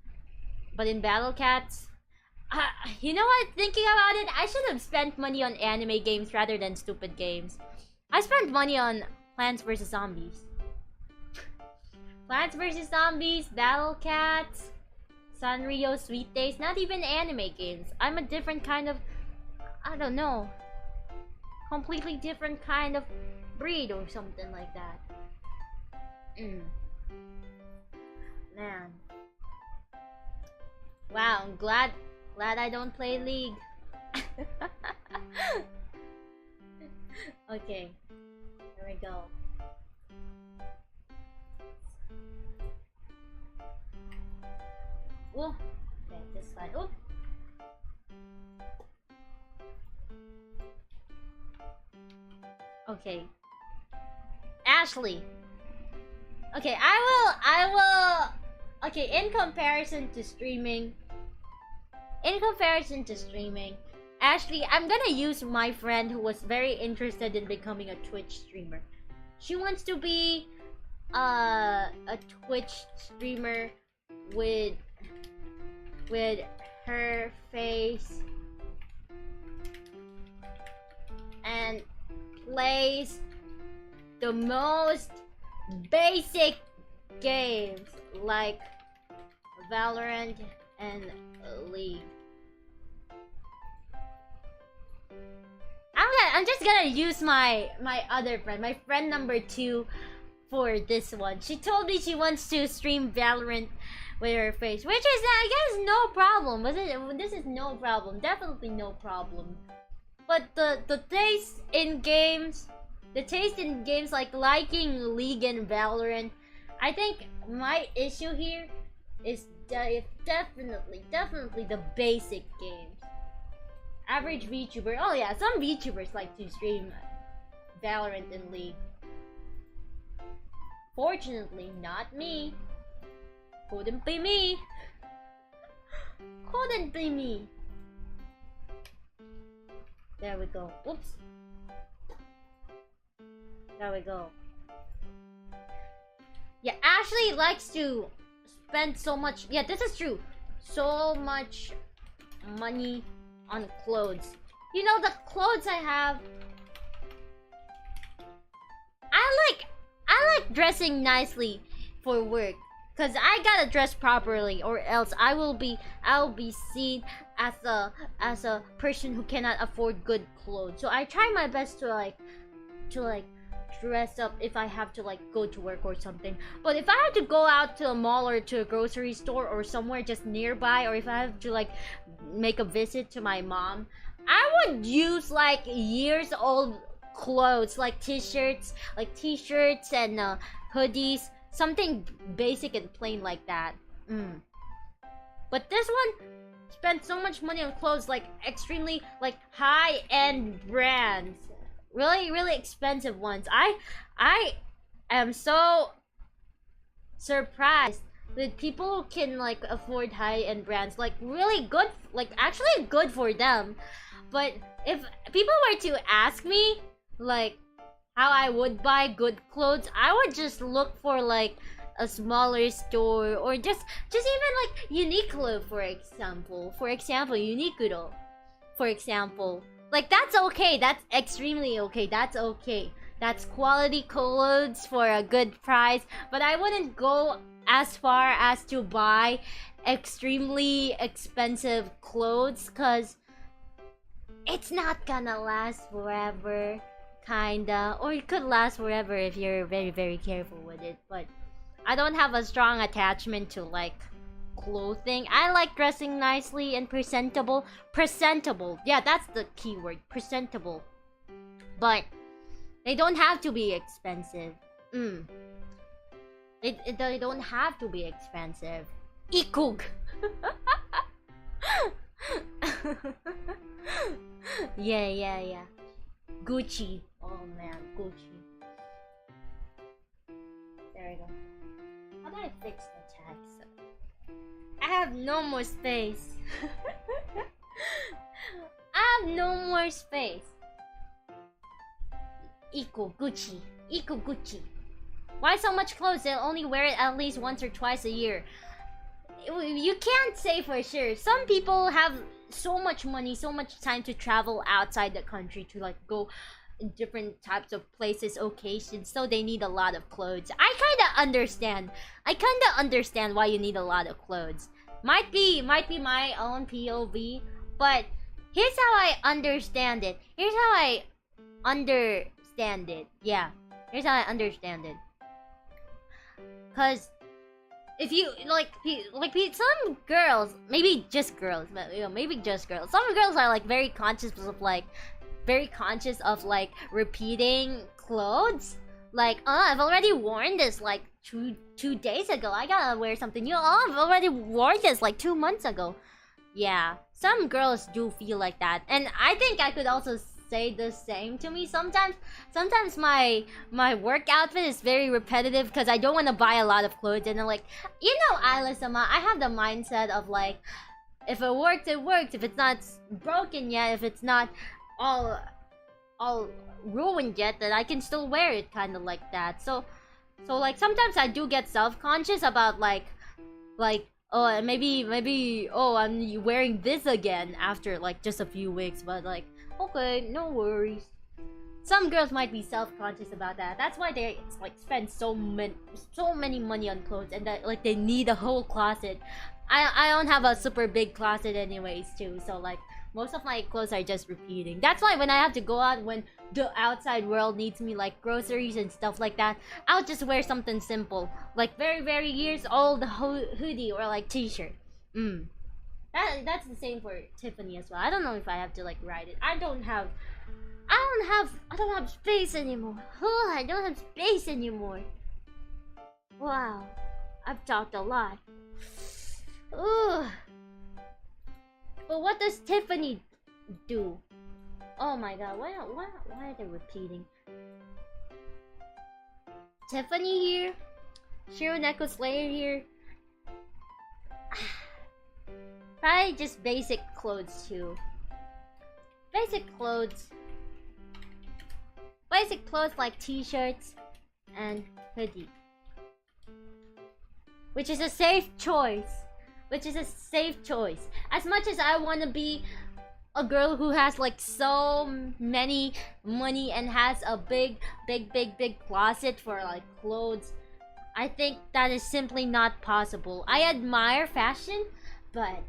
But in Battle Cats, you know what? Thinking about it, I should have spent money on anime games rather than stupid games. I spent money on Plants vs Zombies. Plants vs Zombies, Battle Cats, Sanrio, Sweet Days, not even anime games. I'm a different kind of, I don't know, completely different kind of breed or something like that. Man. Wow, I'm glad I don't play League. Okay, here we go. Oh, okay, this side. Oh. Okay. Ashley. Okay, I will. Okay, in comparison to streaming, Ashley, I'm gonna use my friend who was very interested in becoming a Twitch streamer. She wants to be a Twitch streamer with her face and plays the most basic games like Valorant and League. I'm just gonna use my other friend, my friend number 2, for this one. She told me she wants to stream Valorant with her face, which is, I guess, no problem. This is no problem, definitely no problem. But the taste in games like liking League and Valorant, I think my issue here is definitely the basic games. Average VTuber, oh yeah, some VTubers like to stream Valorant and League. Fortunately, not me. Couldn't be me. Couldn't be me. There we go. Oops. There we go. Yeah, Ashley likes to spend so much. Yeah, this is true. So much money on clothes. You know, the clothes I have. I like dressing nicely for work, cause I gotta dress properly, or else I'll be seen as a person who cannot afford good clothes. So I try my best to dress up if I have to go to work or something. But if I have to go out to a mall or to a grocery store or somewhere just nearby, or if I have to make a visit to my mom, I would use years old clothes, like t-shirts and hoodies, something basic and plain like that. But this one spent so much money on clothes, extremely high-end brands, really expensive ones. I am so surprised with people who can afford high-end brands, really good, actually good for them. But if people were to ask me how I would buy good clothes, I would just look for a smaller store, or just even Uniqlo, for example, Uniqlo, for example. That's okay, that's extremely okay, that's okay. That's quality clothes for a good price, but I wouldn't go as far as to buy extremely expensive clothes, cause it's not gonna last forever, kinda. Or it could last forever if you're very careful with it, but I don't have a strong attachment to clothing. I like dressing nicely and presentable. Yeah, that's the key word, presentable. But they don't have to be expensive. They don't have to be expensive. Ikug. Yeah. Gucci. Oh man, Gucci. There we go. How do I fix the text? I have no more space. I have no more space. equal Gucci. Equal Gucci. Why so much clothes? They'll only wear it at least once or twice a year. You can't say for sure. Some people have so much money, so much time to travel outside the country to like go in different types of places, occasions, so they need a lot of clothes. I kinda understand. Why you need a lot of clothes. Might be my own POV, but here's how I understand it. Yeah, here's how I understand it. Cause if you like some girls, maybe just girls, but maybe just girls. Some girls are like very conscious of like repeating clothes. Like, I've already worn this like two days ago. I gotta wear something new. I've already worn this like 2 months ago. Yeah, some girls do feel like that, and I think I could also say the same to me sometimes. Sometimes my work outfit is very repetitive because I don't want to buy a lot of clothes, and then like, Isla-sama, I have the mindset of like, if it works, it works. If it's not broken yet, if it's not all ruined yet, then I can still wear it, kind of like that. So like sometimes I do get self-conscious about like oh, maybe oh, I'm wearing this again after like just a few weeks, but like, okay, no worries. Some girls might be self-conscious about that. That's why they like spend so many money on clothes, and that like they need a whole closet. I don't have a super big closet anyways too, so like most of my clothes are just repeating. That's why when I have to go out, when the outside world needs me, like groceries and stuff like that, I'll just wear something simple, like very years old hoodie or like t-shirt. That's the same for Tiffany as well. I don't know if I have to like write it. I don't have space anymore. Oh, I don't have space anymore. Wow, I've talked a lot. Ugh. But what does Tiffany do? Oh my god, why are they repeating? Tiffany here, Shiro Neko Slayer here. Probably just basic clothes too. Basic clothes like t-shirts and hoodie. Which is a safe choice. As much as I want to be a girl who has like so many money and has a big closet for like clothes, I think that is simply not possible. I admire fashion, but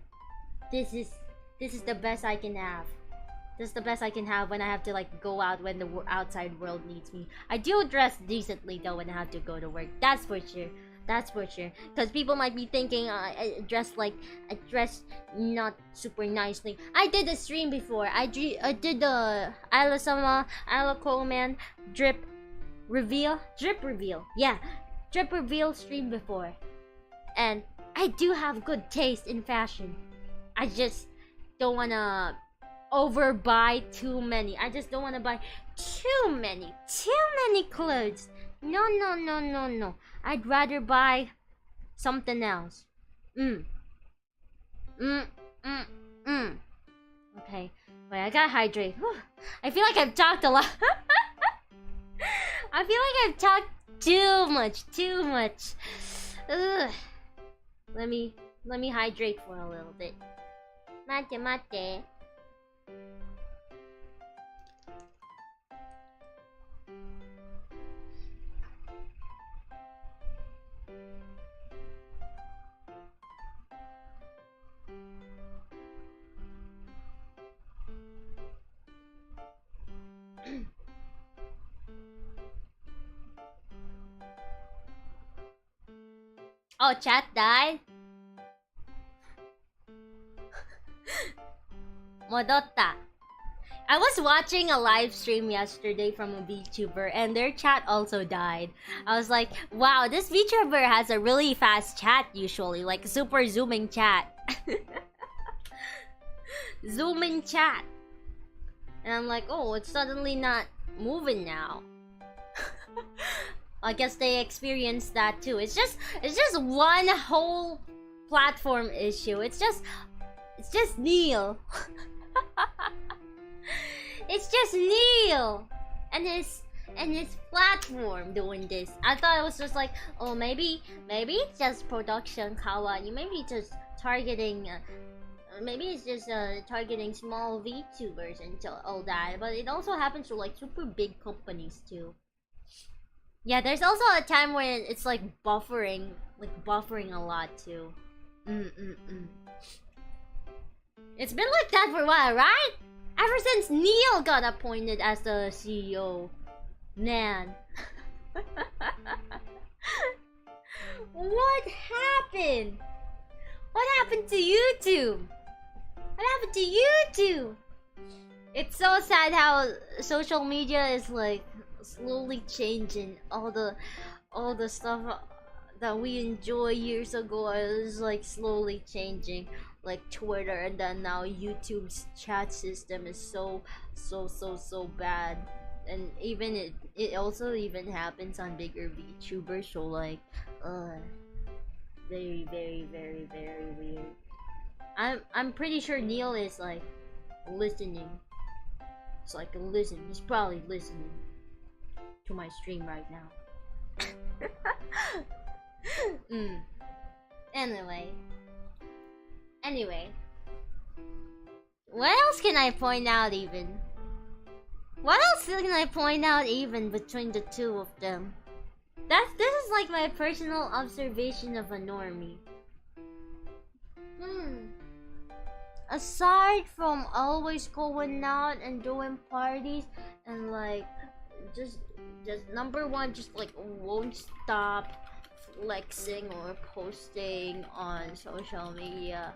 this is the best I can have. This is the best I can have when I have to like go out when the outside world needs me. I do dress decently though when I have to go to work. That's for sure. Because people might be thinking I dress not super nicely. I did a stream before. I did the Isla-sama, Isla Coleman drip reveal. Yeah, drip reveal stream before. And I do have good taste in fashion. I just don't wanna overbuy too many. I just don't wanna buy too many clothes. No. I'd rather buy something else. Okay, wait, I gotta hydrate. Whew. I feel like I've talked a lot. I feel like I've talked too much. Ugh. Let me hydrate for a little bit. Mate. Oh, chat died? Modotta. I was watching a live stream yesterday from a VTuber and their chat also died. I was like, wow, this VTuber has a really fast chat usually, like super zooming chat. Zooming chat. And I'm like, oh, it's suddenly not moving now. I guess they experienced that too. It's just one whole platform issue. It's just Neil. It's just Neil and his and its platform doing this. I thought it was just like, oh, maybe it's just production kawaii. Maybe it's just targeting. Maybe it's just targeting small VTubers and all that. But it also happens to like super big companies too. Yeah, there's also a time when it's like buffering a lot too. It's been like that for a while, right? Ever since Neil got appointed as the CEO. Man. What happened? What happened to YouTube? What happened to YouTube? It's so sad how social media is like slowly changing. All the stuff that we enjoyed years ago is like slowly changing. Like Twitter, and then now YouTube's chat system is so bad, and even it also even happens on bigger VTubers. So like, very weird. I'm pretty sure Neil is like listening. It's like listen. He's probably listening to my stream right now. Anyway, what else can I point out even? What else can I point out even between the two of them? This is like my personal observation of a normie. Aside from always going out and doing parties and like just number one, just like won't stop flexing or posting on social media.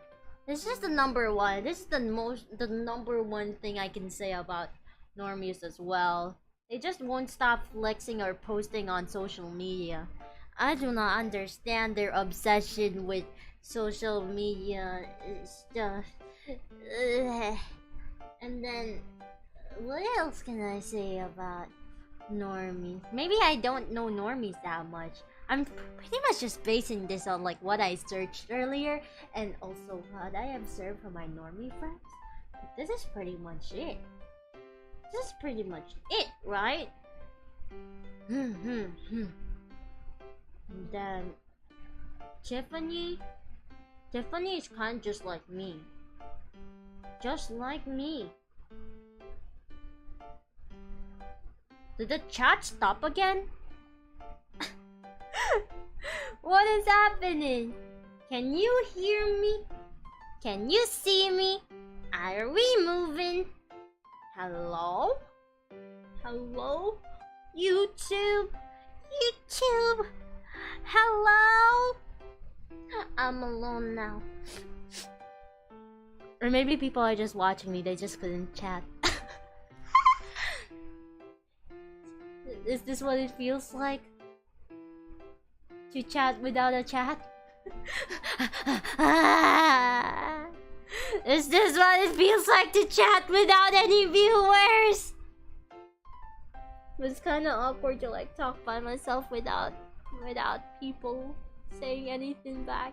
This is the number one. This is the number one thing I can say about normies as well. They just won't stop flexing or posting on social media. I do not understand their obsession with social media stuff. And then, what else can I say about normies? Maybe I don't know normies that much. I'm pretty much just basing this on like what I searched earlier and also what I observed from my normie friends. This is pretty much it. This is pretty much it, right? And then Tiffany is kind of just like me. Just like me. Did the chat stop again? What is happening? Can you hear me? Can you see me? Are we moving? Hello? Hello? YouTube? Hello? I'm alone now. Or maybe people are just watching me, they just couldn't chat. Is this what it feels like? To chat without a chat? Is this what it feels like to chat without any viewers? It's kind of awkward to like talk by myself without people saying anything back.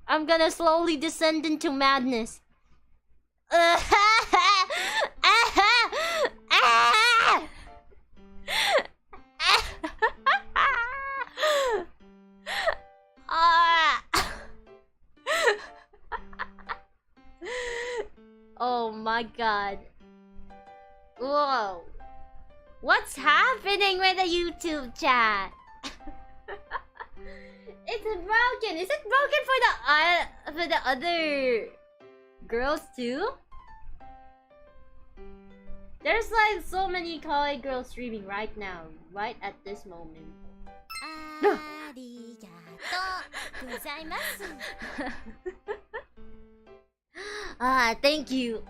I'm gonna slowly descend into madness. Oh my god. Whoa. What's happening with the YouTube chat? It's broken. Is it broken for the other girls too? There's like so many kawaii girls streaming right now, right at this moment. Thank you.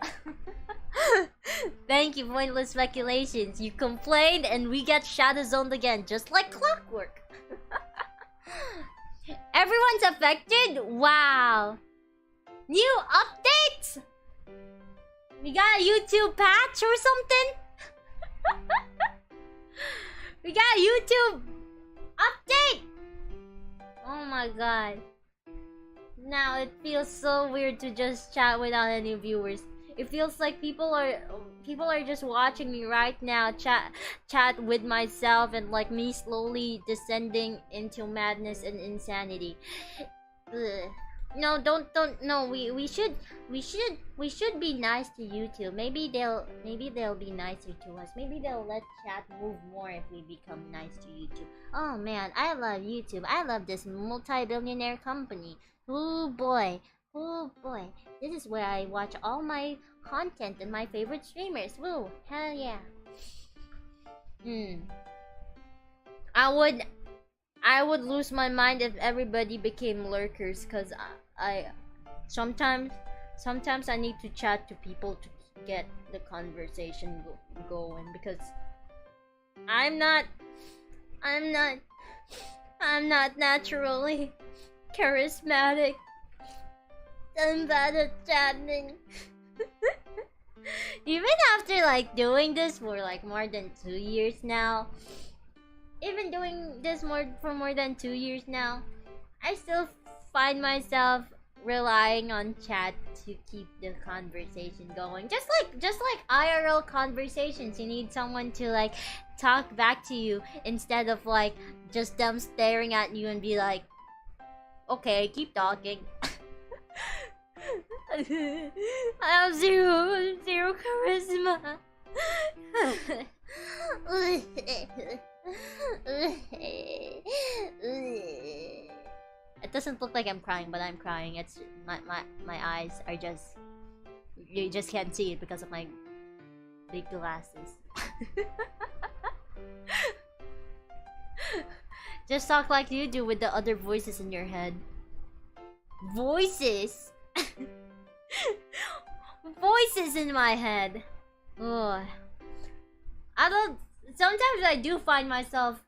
Thank you, pointless speculations. You complained and we get shadow zoned again, just like clockwork. Everyone's affected? Wow. New updates? We got a YouTube patch or something? We got a YouTube update! Oh my god. Now it feels so weird to just chat without any viewers. It feels like people are just watching me right now chat with myself, and like me slowly descending into madness and insanity. Ugh. No, don't no, we should be nice to YouTube. Maybe they'll be nicer to us. Maybe they'll let chat move more if we become nice to YouTube. Oh man, I love YouTube. I love this multi-billionaire company. Oh boy. Oh boy. This is where I watch all my content and my favorite streamers. Woo, hell yeah. I would lose my mind if everybody became lurkers, cause I sometimes I need to chat to people to get the conversation going, because I'm not naturally charismatic. I'm bad at chatting. Even after like doing this for like more than 2 years now, even doing this for more than 2 years now, I still find myself relying on chat to keep the conversation going. Just like IRL conversations, you need someone to like talk back to you instead of like just them staring at you and be like, okay, keep talking. I have zero charisma. It doesn't look like I'm crying, but I'm crying. It's my eyes are just, you just can't see it because of my big glasses. Just talk like you do with the other voices in your head. Voices? Voices in my head. Ugh. Sometimes I do find myself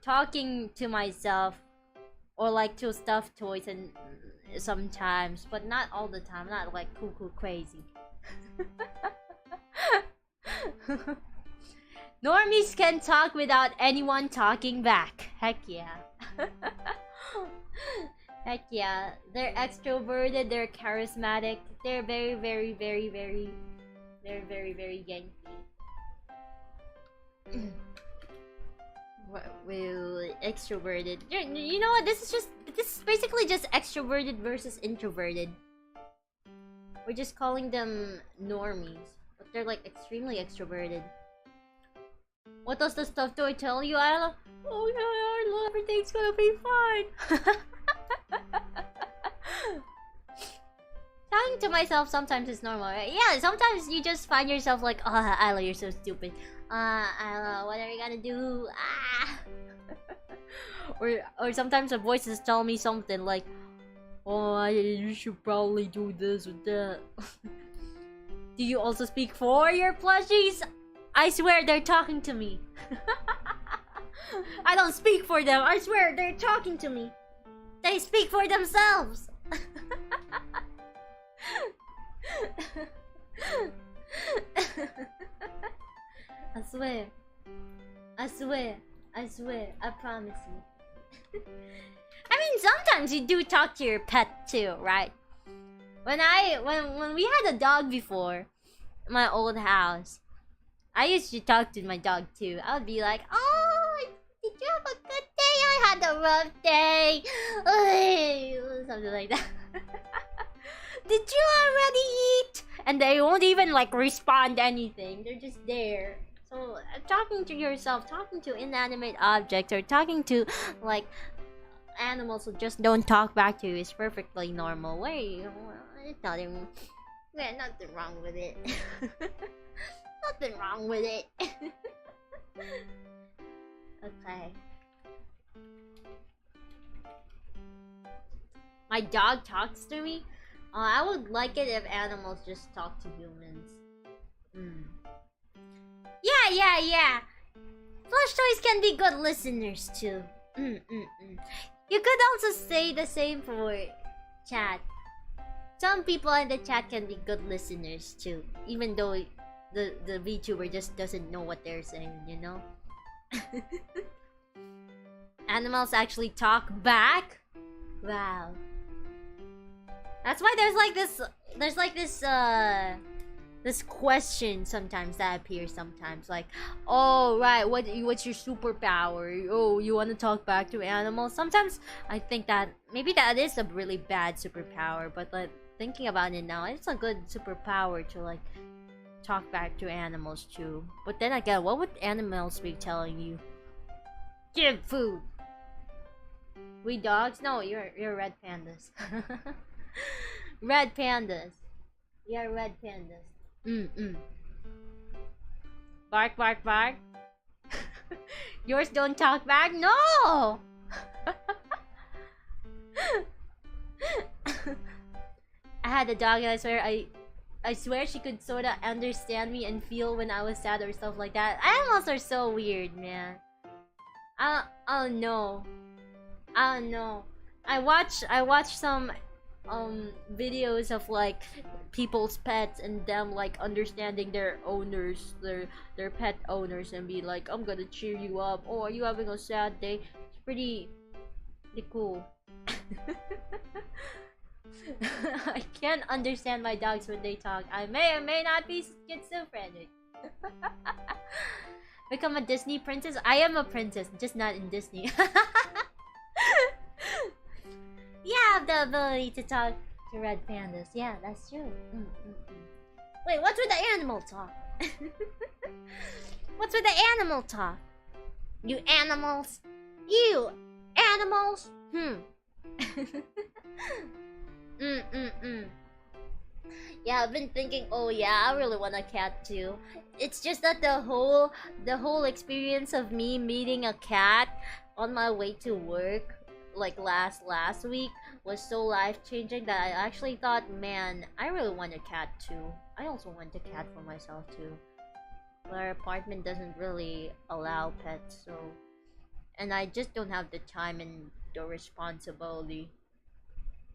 talking to myself, or like to stuffed toys, and sometimes, but not all the time. Not like cuckoo crazy. Normies can talk without anyone talking back. Heck yeah. Heck yeah. They're extroverted, they're charismatic, they're very Yankee. Well, extroverted. You know what? This is basically just extroverted versus introverted. We're just calling them normies, but they're like extremely extroverted. What does the stuffed toy tell you, Isla? Oh yeah, everything's gonna be fine. Talking to myself sometimes is normal, right? Yeah, sometimes you just find yourself like, oh, Isla, you're so stupid. Isla, what are we gonna do? Ah. or sometimes the voices tell me something like, oh, you should probably do this or that. Do you also speak for your plushies? I swear they're talking to me. I don't speak for them. I swear they're talking to me. They speak for themselves. I swear. I promise you. I mean, sometimes you do talk to your pet too, right? When we had a dog before, in my old house, I used to talk to my dog too. I would be like, oh, did you have a good day? I had a rough day. Something like that. Did you already eat? And they won't even like respond anything. They're just there. So talking to yourself, talking to inanimate objects, or talking to like animals who just don't talk back to you is perfectly normal. There's nothing wrong with it. Nothing wrong with it. Okay. My dog talks to me? I would like it if animals just talk to humans. Yeah. Plush toys can be good listeners too. You could also say the same for chat. Some people in the chat can be good listeners too, even though the VTuber just doesn't know what they're saying, you know? Animals actually talk back? Wow. That's why there's like this question sometimes that appears sometimes, like, oh right, what's your superpower? Oh, you want to talk back to animals? Sometimes I think that maybe that is a really bad superpower, but like thinking about it now, it's a good superpower to like talk back to animals too. But then again, what would animals be telling you? Give food. We dogs? No, you're red pandas. Red pandas. Yeah, red pandas. Bark, bark, bark. Yours don't talk back? No! I had a dog and I swear she could sorta understand me and feel when I was sad or stuff like that. Animals are so weird, man. I don't know. I don't know. I watch some videos of like people's pets and them like understanding their owners, their pet owners, and be like, I'm gonna cheer you up. Oh, are you having a sad day? It's pretty cool. I can't understand my dogs when they talk. I may or may not be schizophrenic. Become a Disney princess? I am a princess, just not in Disney. Yeah, I have the ability to talk to red pandas. Yeah, that's true. Wait, what's with the animal talk? What's with the animal talk? You animals? You animals? Yeah, I've been thinking, oh yeah, I really want a cat too. It's just that the whole experience of me meeting a cat on my way to work, like last week, was so life-changing that I actually thought, man, I really want a cat too. I also want a cat for myself too. But our apartment doesn't really allow pets, so... And I just don't have the time and the responsibility.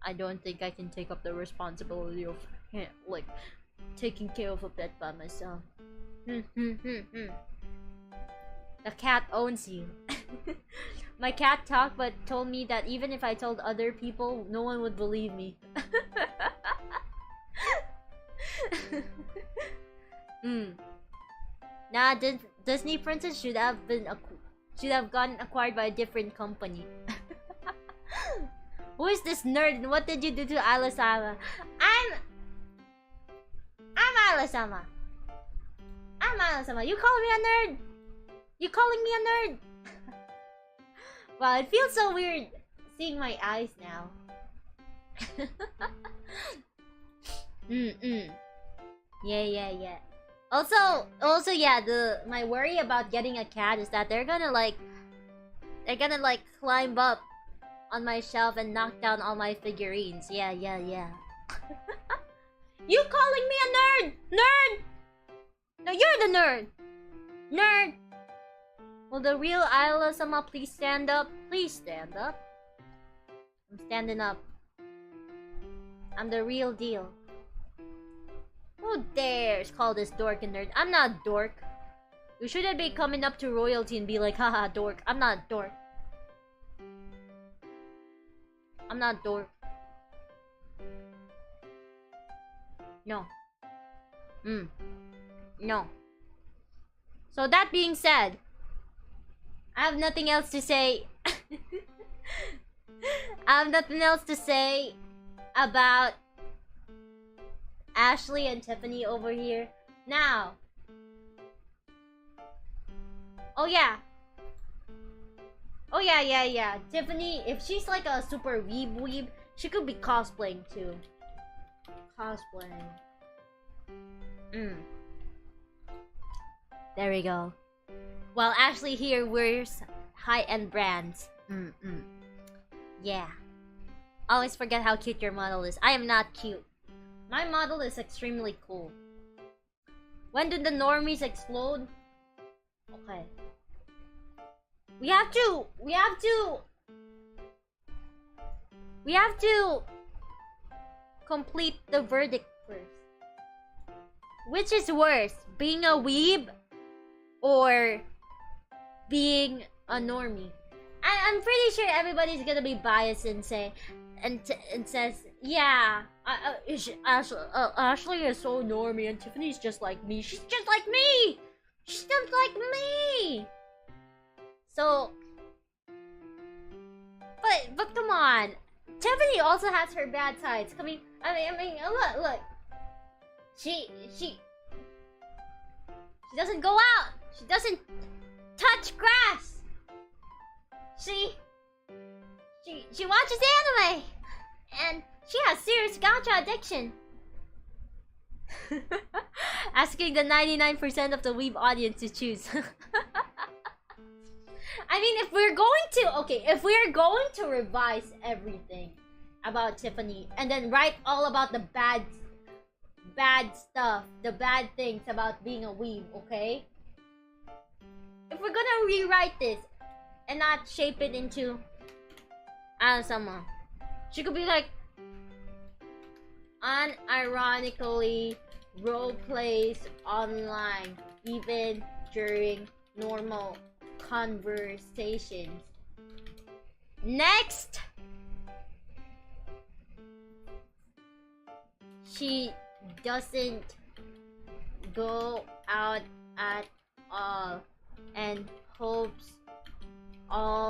I don't think I can take up the responsibility of, like, taking care of a pet by myself. The cat owns you. My cat talked but told me that even if I told other people, no one would believe me. Nah, Disney Princess should have gotten acquired by a different company. Who is this nerd and what did you do to Isla-sama? I'm Isla-sama. I'm Isla-sama. You calling me a nerd? You calling me a nerd? Wow, it feels so weird seeing my eyes now. Yeah. Also, yeah, my worry about getting a cat is that they're gonna like climb up on my shelf and knock down all my figurines. Yeah. You calling me a nerd? Nerd! No, you're the nerd! Nerd! Will the real Isla-sama please stand up? Please stand up. I'm standing up. I'm the real deal. Who dares call this dork a nerd? I'm not a dork. You shouldn't be coming up to royalty and be like, haha, dork. I'm not a dork. I'm not a dork. No. No. So that being said, I have nothing else to say. I have nothing else to say about Ashley and Tiffany over here. Now. Oh yeah. Tiffany, if she's like a super weeb, she could be cosplaying too. Cosplaying. There we go. While Ashley here wears high-end brands. Yeah. Always forget how cute your model is. I am not cute. My model is extremely cool. When do the normies explode? Okay. We have to complete the verdict first. Which is worse, being a weeb or being a normie? I'm pretty sure everybody's gonna be biased and says Yeah, Ashley is so normie, and Tiffany's just like me. She's just like me. She's just like me. So, but come on, Tiffany also has her bad sides. I mean, look. She doesn't go out. She doesn't touch grass. She watches anime, and she has serious gacha addiction. Asking the 99% of the weeb audience to choose. I mean, if we're going to revise everything about Tiffany and then write all about the bad stuff, the bad things about being a weeb, okay? If we're gonna rewrite this and not shape it into Isla-sama, she could be like, unironically roleplays online even during normal conversations. Next, she doesn't go out at all and hopes all